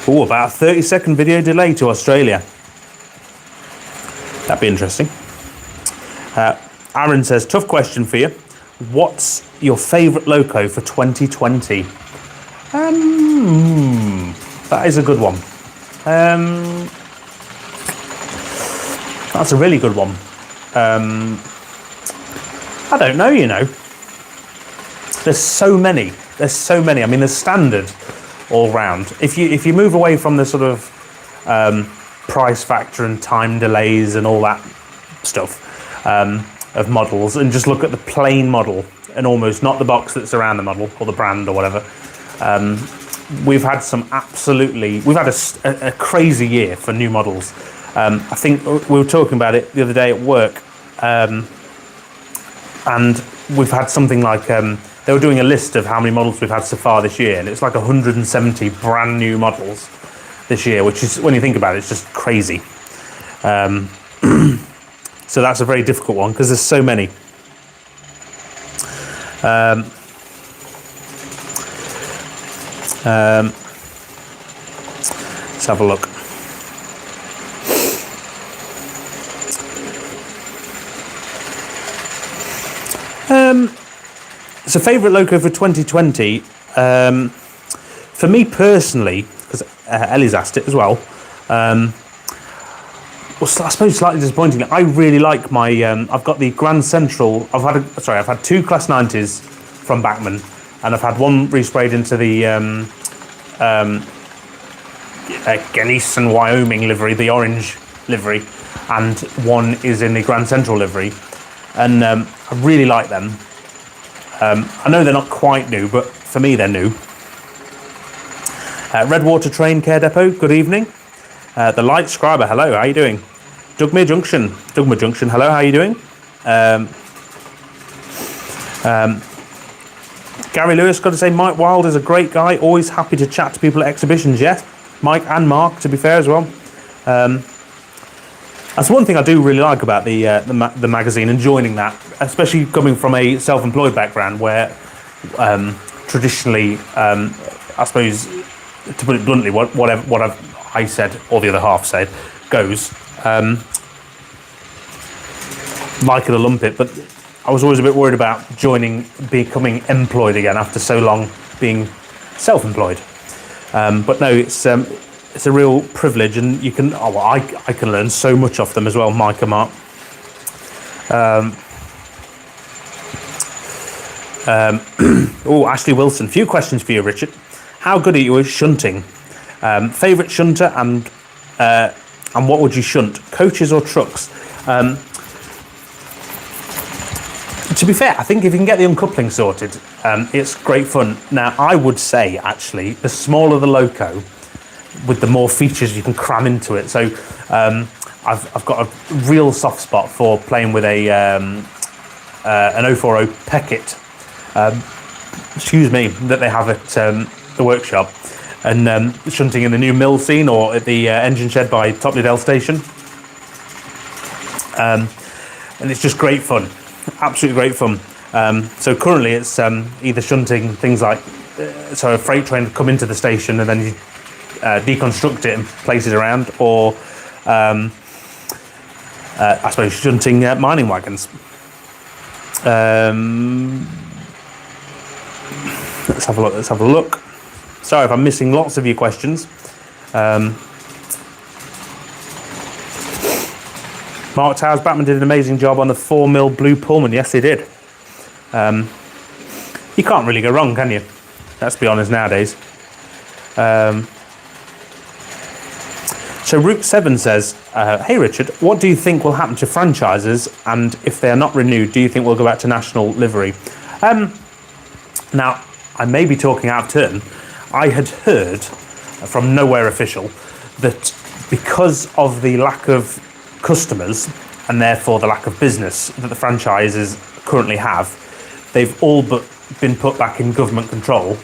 Oh, about a 30-second video delay to Australia. That'd be interesting. Aaron says, tough question for you. What's your favourite loco for 2020? That is a good one. That's a really good one. I don't know, you know. There's so many. I mean, there's standard all round. If you move away from the sort of price factor and time delays and all that stuff of models, and just look at the plain model and almost not the box that's around the model or the brand or whatever, we've had a crazy year for new models. I think we were talking about it the other day at work, and we've had something like they were doing a list of how many models we've had so far this year, and it's like 170 brand new models. this year, which is, when you think about it, it's just crazy. So that's a very difficult one because there's so many. Let's have a look. So favourite loco for 2020, for me personally, because Ellie's asked it as well, well, I suppose slightly disappointing. I really like my, I've got the Grand Central, I've had 2 Class 90s from Bachmann, and I've had one resprayed into the Genesee and Wyoming livery, the orange livery, and one is in the Grand Central livery, and I really like them. I know they're not quite new, but for me they're new. Redwater Train Care Depot, good evening. The Light Scriber, hello, how you doing? Dugmere Junction, hello, how you doing? Gary Lewis, got to say, Mike Wilde is a great guy, always happy to chat to people at exhibitions, yes. Mike and Mark, to be fair, as well. That's one thing I do really like about the magazine and joining that, especially coming from a self-employed background where traditionally, I suppose, to put it bluntly, what I said or the other half said goes. Like it or lump it, but I was always a bit worried about becoming employed again after so long being self-employed. But no, it's a real privilege, and you can. Oh, well, I can learn so much off them as well, Mike and Mark. Oh, Ashley Wilson. Few questions for you, Richard. How good are you at shunting? Favourite shunter and what would you shunt? Coaches or trucks? To be fair, I think if you can get the uncoupling sorted, it's great fun. Now, I would say, actually, the smaller the Loco, with the more features you can cram into it. So I've got a real soft spot for playing with an 040 Peckett, that they have at the workshop, and shunting in the new mill scene or at the engine shed by Top Liddell Station. And it's just great fun. Absolutely great fun. So currently it's either shunting things like so a freight train come into the station and then you deconstruct it and place it around, or I suppose shunting mining wagons. Let's have a look. Sorry if I'm missing lots of your questions. Mark Towers, Batman did an amazing job on the 4mm Blue Pullman. Yes, they did. You can't really go wrong, can you? Let's be honest nowadays. So Route 7 says, hey Richard, what do you think will happen to franchises, and if they are not renewed, do you think we'll go back to national livery? Now, I may be talking out of turn. I had heard from nowhere official that because of the lack of customers and therefore the lack of business that the franchises currently have, they've all but been put back in government control.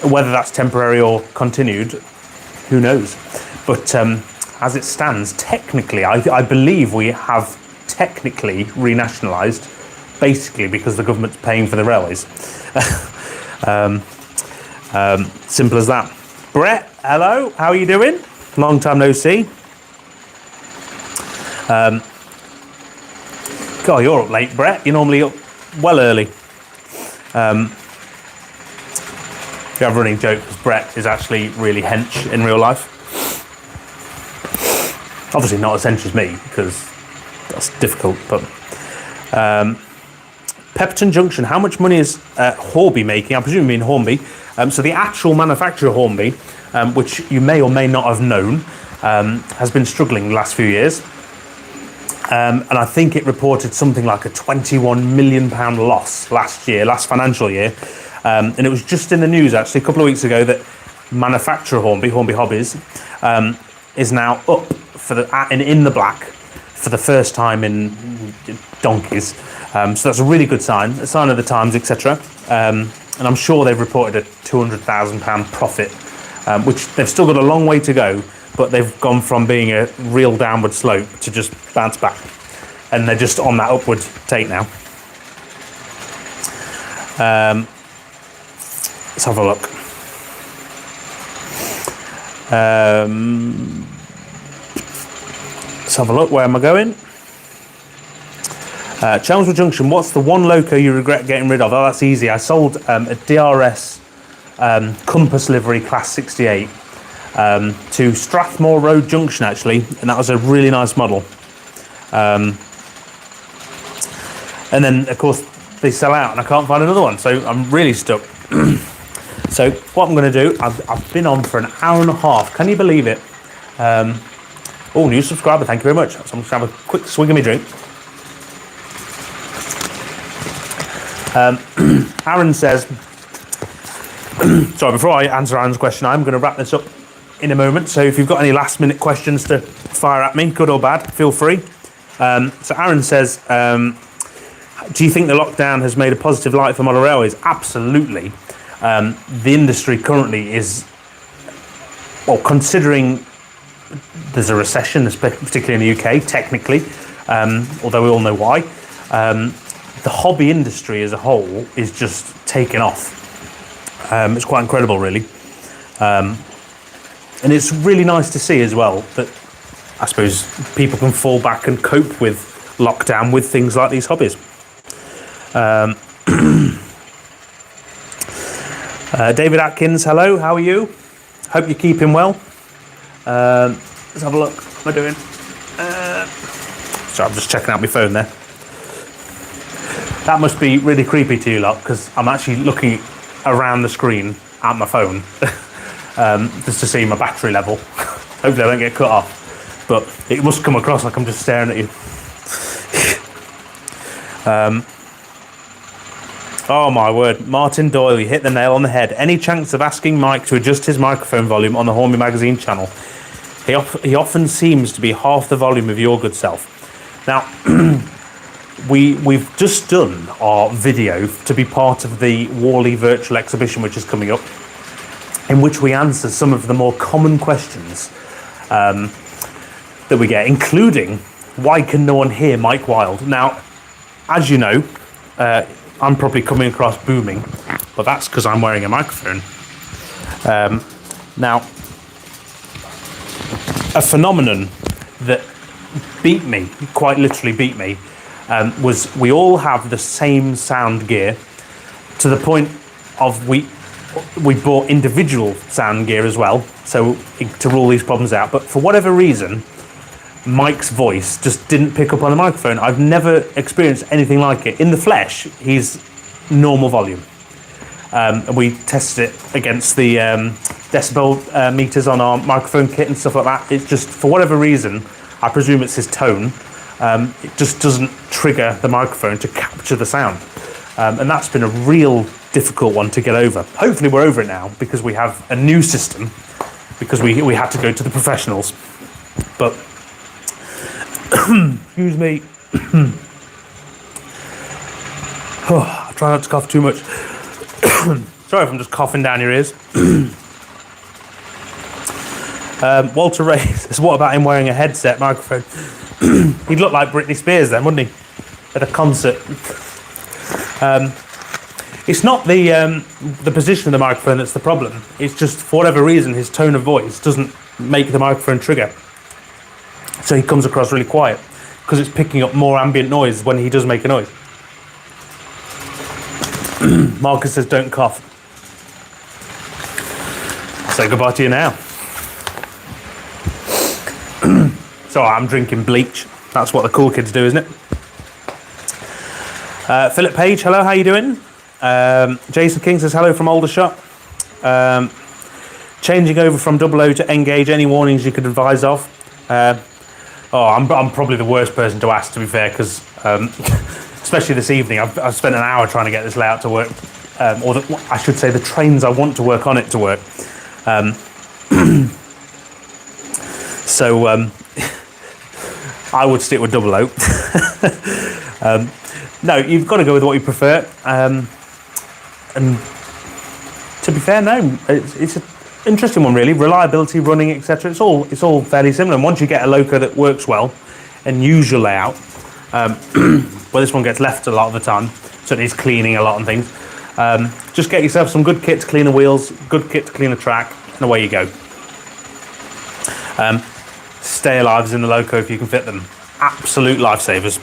Whether that's temporary or continued, who knows? But as it stands, technically, I believe we have technically renationalised, basically because the government's paying for the railways. Simple as that. Brett, hello, how are you doing? Long time no see. God, you're up late, Brett. You're normally up well early. We have a running joke because Brett is actually really hench in real life. Obviously not as hench as me, because that's difficult, but Pepperton Junction, how much money is Hornby making? I presume you mean Hornby. So the actual manufacturer Hornby, which you may or may not have known, has been struggling the last few years. And I think it reported something like a £21 million loss last financial year. And it was just in the news actually a couple of weeks ago that manufacturer Hornby Hobbies, is now up in the black for the first time in donkeys. So that's a really good sign, a sign of the times, etc. And I'm sure they've reported a £200,000 profit which they've still got a long way to go, but they've gone from being a real downward slope to just bounce back. And they're just on that upward take now. Let's have a look. Let's have a look. Where am I going? Chelmsford Junction. What's the one Loco you regret getting rid of? Oh, that's easy. I sold a DRS Compass livery Class 68 to Strathmore Road Junction, actually, and that was a really nice model. And then, of course, they sell out, and I can't find another one, so I'm really stuck. So what I'm going to do, I've been on for an hour and a half. Can you believe it? Oh, new subscriber, thank you very much. So I'm just going to have a quick swig of my drink. Aaron says, sorry, before I answer Aaron's question, I'm going to wrap this up in a moment. So if you've got any last minute questions to fire at me, good or bad, feel free. So Aaron says, do you think the lockdown has made a positive light for model railways? Absolutely. The industry currently is, well, considering there's a recession, particularly in the UK, technically, although we all know why, the hobby industry as a whole is just taking off. It's quite incredible, really. And it's really nice to see as well that I suppose people can fall back and cope with lockdown with things like these hobbies. David Atkins, hello, how are you? Hope you're keeping well. Let's have a look. What am I doing? Sorry, I'm just checking out my phone there. That must be really creepy to you lot, because I'm actually looking around the screen at my phone just to see my battery level. Hopefully I don't get cut off, but it must come across like I'm just staring at you. Oh my word, Martin Doyle, you hit the nail on the head. Any chance of asking Mike to adjust his microphone volume on the Hornby Magazine channel? He often seems to be half the volume of your good self. Now, we've just done our video to be part of the Worley virtual exhibition, which is coming up, in which we answer some of the more common questions that we get, including, why can no one hear Mike Wilde? Now, as you know, I'm probably coming across booming, but that's because I'm wearing a microphone. Now, a phenomenon that beat me, quite literally beat me, was we all have the same sound gear, to the point of we bought individual sound gear as well, so to rule these problems out. But for whatever reason, Mike's voice just didn't pick up on the microphone. I've never experienced anything like it. In the flesh, he's normal volume. And we tested it against the decibel meters on our microphone kit and stuff like that. It's just, for whatever reason, I presume it's his tone, it just doesn't trigger the microphone to capture the sound. And that's been a real difficult one to get over. Hopefully we're over it now, because we have a new system, because we had to go to the professionals. But excuse me. Oh, I try not to cough too much. Sorry if I'm just coughing down your ears. Walter Ray says, what about him wearing a headset microphone? He'd look like Britney Spears then, wouldn't he? At a concert. It's not the position of the microphone that's the problem. It's just, for whatever reason, his tone of voice doesn't make the microphone trigger. So he comes across really quiet, because it's picking up more ambient noise when he does make a noise. Marcus says, don't cough. Say goodbye to you now. So I'm drinking bleach. That's what the cool kids do, isn't it? Philip Page, hello, how you doing? Jason King says, hello from Aldershot. Changing over from 00 to Engage, any warnings you could advise of? I'm probably the worst person to ask, to be fair, because especially this evening, I've spent an hour trying to get this layout to work, I should say the trains I want to work on it to work. So I would stick with 00. No, you've got to go with what you prefer. And to be fair, no, it's interesting one really. Reliability, running, etc. It's all fairly similar. And once you get a Loco that works well and use your layout, well, this one gets left a lot of the time, so it needs cleaning a lot and things. Just get yourself some good kit to clean the wheels, good kit to clean the track, and away you go. Stay alives in the Loco if you can fit them. Absolute lifesavers.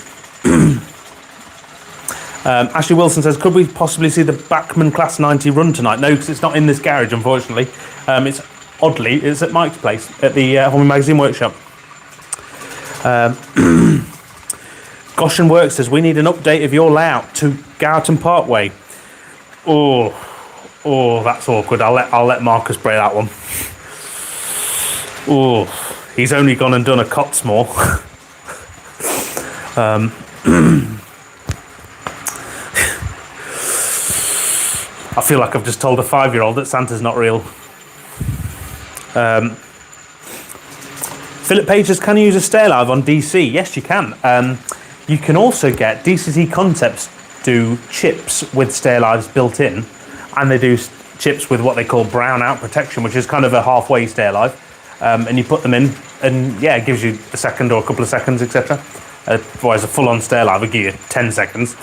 Ashley Wilson says, could we possibly see the Bachmann Class 90 run tonight? No, because it's not in this garage, unfortunately. It's at Mike's place, at the Hornby Magazine workshop. Goshen Works says, we need an update of your layout to Gowerton Parkway. Oh, that's awkward. I'll let Marcus break that one. Oh, he's only gone and done a Cottesmore. I feel like I've just told a 5-year-old that Santa's not real. Philip Page says, can you use a Stay Alive on DC? Yes, you can. You can also get DCT Concepts do chips with Stay Alives built in, and they do chips with what they call brownout protection, which is kind of a halfway Stay Alive. And you put them in, and yeah, it gives you a second or a couple of seconds, etc. Otherwise, a full-on Stay Alive would give you 10 seconds,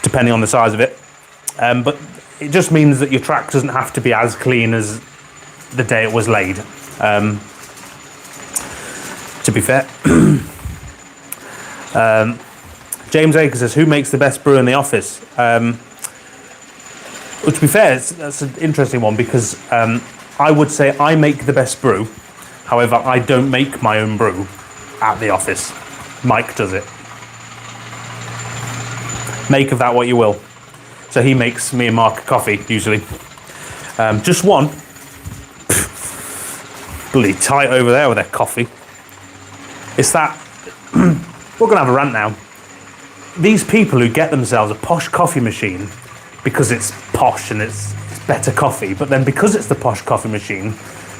depending on the size of it. But it just means that your track doesn't have to be as clean as the day it was laid. To be fair. James Akers says, who makes the best brew in the office? Well, to be fair, that's an interesting one, because I would say I make the best brew. However, I don't make my own brew at the office. Mike does it. Make of that what you will. So he makes me and Mark coffee, usually. Just one. Bloody tight over there with their coffee. It's that... We're going to have a rant now. These people who get themselves a posh coffee machine because it's posh and it's better coffee, but then because it's the posh coffee machine,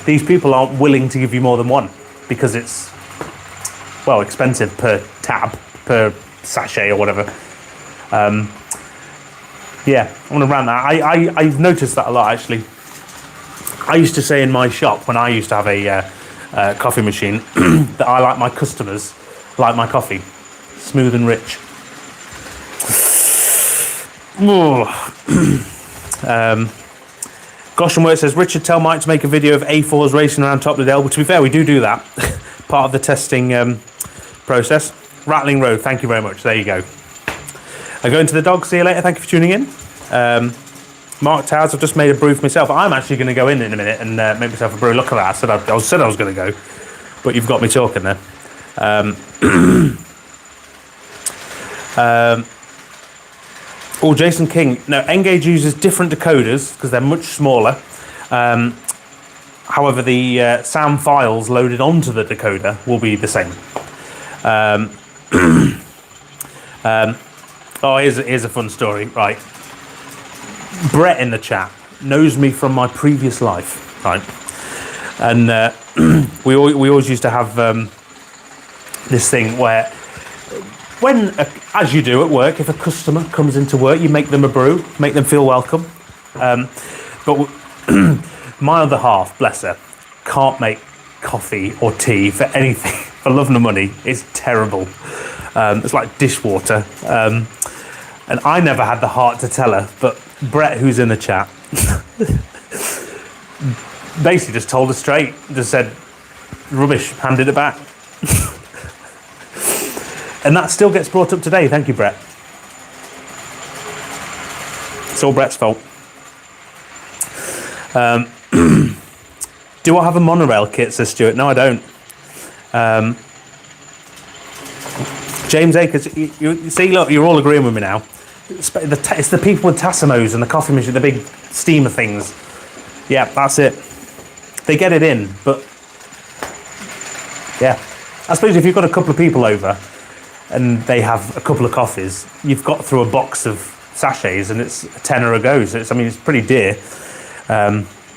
these people aren't willing to give you more than one because it's, well, expensive per tab, per sachet or whatever. Yeah, I want to rant that. I've noticed that a lot, actually. I used to say in my shop, when I used to have a coffee machine, that I like my customers like my coffee. Smooth and rich. Goshen Work says, Richard, tell Mike to make a video of A4s racing around Top Liddell. But to be fair, we do that. Part of the testing process. Rattling Road, thank you very much. There you go. I go into the dog. See you later. Thank you for tuning in. Mark Towers, I've just made a brew for myself. I'm actually going to go in a minute and make myself a brew. Look at that. I said I was going to go, but you've got me talking there. Jason King. No, Engage uses different decoders because they're much smaller. However, the sound files loaded onto the decoder will be the same. Here's a fun story. Right, Brett in the chat knows me from my previous life. Right, and we always used to have this thing where, when, as you do at work, if a customer comes into work, you make them a brew, make them feel welcome. But my other half, bless her, can't make coffee or tea for anything. For love nor money, it's terrible. It's like dishwater. And I never had the heart to tell her, but Brett, who's in the chat, basically just told her straight, just said, rubbish, handed it back. And that still gets brought up today. Thank you, Brett. It's all Brett's fault. Do I have a monorail kit, says Stuart? No, I don't. James Akers, you see, look, you're all agreeing with me now. It's the people with Tassimos and the coffee machine, the big steamer things. Yeah, that's it. They get it in, but yeah. I suppose if you've got a couple of people over and they have a couple of coffees, you've got through a box of sachets and it's a tenner a go. So it's pretty dear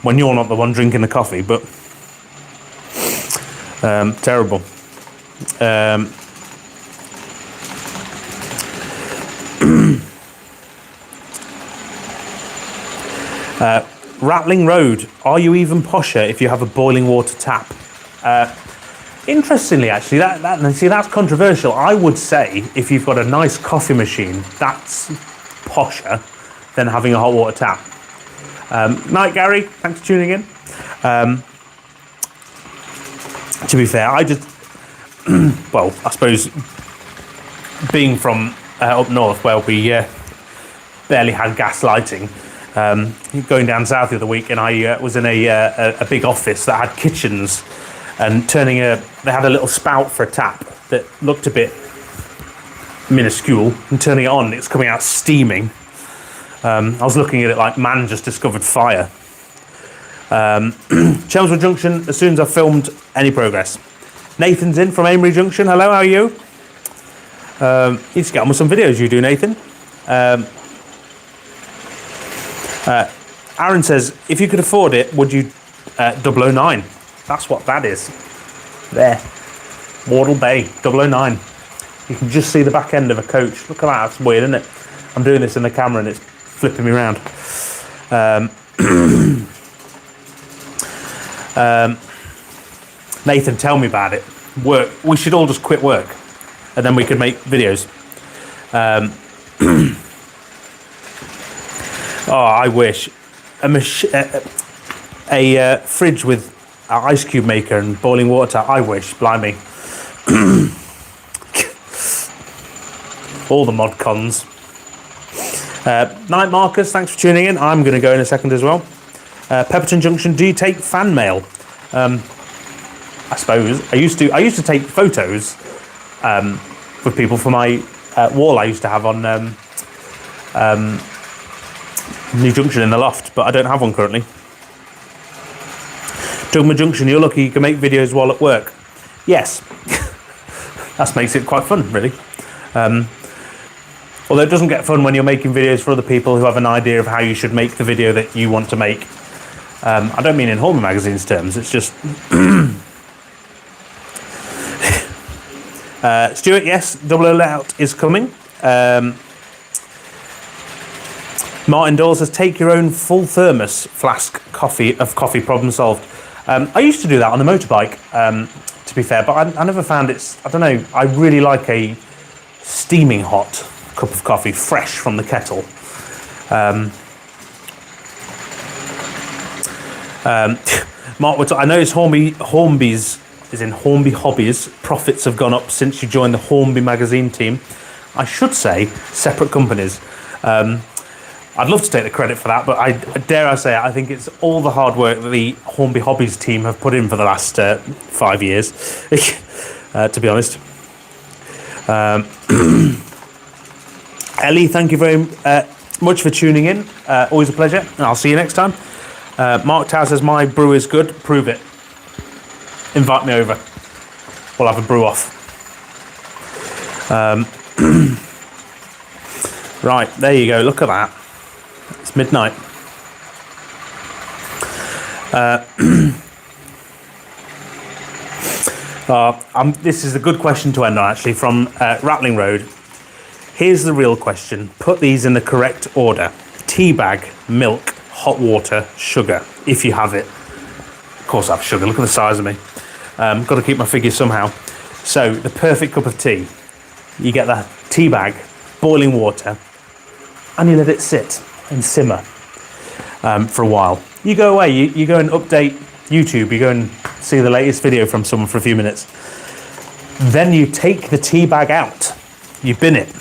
when you're not the one drinking the coffee, but terrible. Rattling Road, are you even posher if you have a boiling water tap? Interestingly, actually, that's controversial. I would say if you've got a nice coffee machine, that's posher than having a hot water tap. Night, Gary. Thanks for tuning in. To be fair, I just, well, I suppose being from up north where we barely had gas lighting, going down south the other week, and I was in a big office that had kitchens, and they had a little spout for a tap that looked a bit minuscule, and turning it on, it's coming out steaming. I was looking at it like man just discovered fire. Chelmsford Junction, as soon as I've filmed any progress. Nathan's in from Amory Junction. Hello, how are you? Need to get on with some videos you do, Nathan. Aaron says, if you could afford it, would you 009? That's what that is. There. Wardle Bay, 009. You can just see the back end of a coach. Look at that, that's weird, isn't it? I'm doing this in the camera and it's flipping me around. Nathan, tell me about it. Work. We should all just quit work, and then we could make videos. Oh, I wish a fridge with an ice cube maker and boiling water. I wish, blimey. All the mod cons. Night Marcus, thanks for tuning in. I'm going to go in a second as well. Pepperton Junction, do you take fan mail? I suppose I used to take photos with people for my wall I used to have on New Junction in the loft, but I don't have one currently. Dogma Junction, you're lucky you can make videos while at work. Yes, that makes it quite fun, really. Although it doesn't get fun when you're making videos for other people who have an idea of how you should make the video that you want to make. I don't mean in Hornby Magazine's terms, it's just... Stuart, yes, double layout is coming. Martin Doyle says, take your own full thermos flask coffee, problem solved. I used to do that on the motorbike, to be fair, but I never found it, I don't know, I really like a steaming hot cup of coffee, fresh from the kettle. Mark, I noticed Hornby's, as in Hornby Hobbies, profits have gone up since you joined the Hornby Magazine team. I should say separate companies. I'd love to take the credit for that, but I dare I say it, I think it's all the hard work that the Hornby Hobbies team have put in for the last 5 years, to be honest. Ellie, thank you very much for tuning in. Always a pleasure, and I'll see you next time. Mark Tower says, my brew is good. Prove it. Invite me over. We'll have a brew off. Right, there you go. Look at that. It's midnight. This is a good question to end on, actually, from Rattling Road. Here's the real question. Put these in the correct order. Tea bag, milk, hot water, sugar, if you have it. Of course I have sugar. Look at the size of me. Got to keep my figures somehow. So, the perfect cup of tea. You get the tea bag, boiling water, and you let it sit and simmer for a while. You go away, you go and update YouTube, you go and see the latest video from someone for a few minutes. Then you take the tea bag out, you bin it,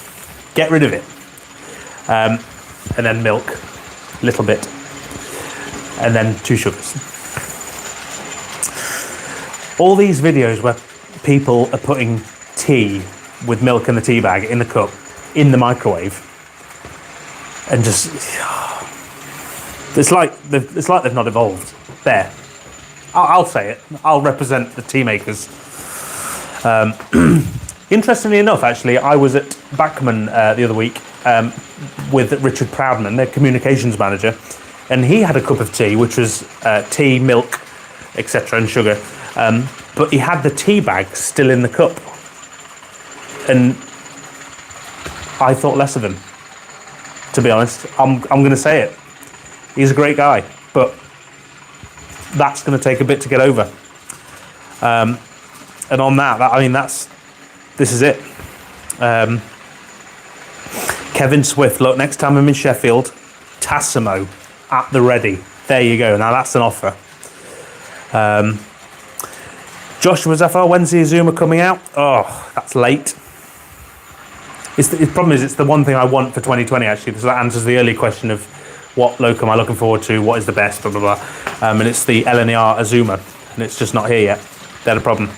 get rid of it, and then milk, a little bit, and then 2 sugars. All these videos where people are putting tea with milk in the tea bag, in the cup, in the microwave, and just, it's like they've not evolved. There, I'll say it. I'll represent the tea makers. Interestingly enough, actually, I was at Backman the other week with Richard Proudman, their communications manager, and he had a cup of tea, which was tea, milk, etc., and sugar. But he had the tea bag still in the cup, and I thought less of him. To be honest, I'm going to say it. He's a great guy, but that's going to take a bit to get over. And on that, I mean, this is it. Kevin Swift, look, next time I'm in Sheffield, Tassimo at the ready. There you go. Now that's an offer. Joshua Zafar, when's the Azuma coming out? Oh, that's late. The problem is, it's the one thing I want for 2020, actually, because that answers the early question of what Loco am I looking forward to, what is the best, blah, blah, blah. And it's the LNER Azuma, and it's just not here yet. They're the problem.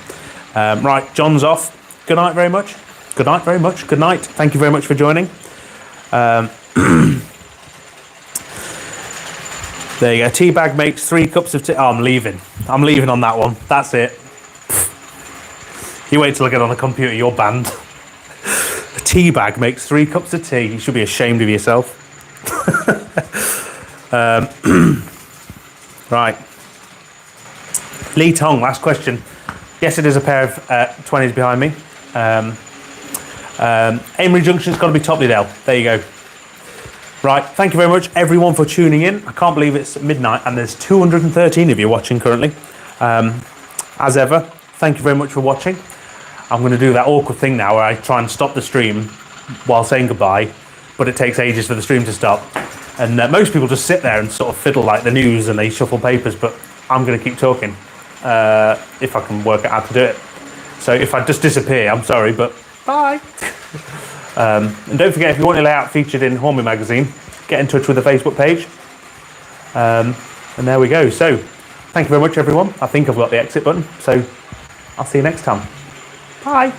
Right, John's off. Good night very much. Good night very much. Good night. Thank you very much for joining. There you go. Teabag makes 3 cups of tea. Oh, I'm leaving. I'm leaving on that one. That's it. You wait till I get on the computer, you're banned. A teabag makes 3 cups of tea. You should be ashamed of yourself. Right. Lee Tong, last question. Yes, it is a pair of 20s behind me. Amory Junction's got to be Toplydale. There you go. Right, thank you very much, everyone, for tuning in. I can't believe it's midnight and there's 213 of you watching currently. As ever, thank you very much for watching. I'm going to do that awkward thing now where I try and stop the stream while saying goodbye, but it takes ages for the stream to stop. And most people just sit there and sort of fiddle like the news and they shuffle papers, but I'm going to keep talking if I can work out how to do it. So if I just disappear, I'm sorry, but bye. And don't forget, if you want your layout featured in Hornby Magazine, get in touch with the Facebook page. And there we go. So thank you very much, everyone. I think I've got the exit button, so I'll see you next time. Bye.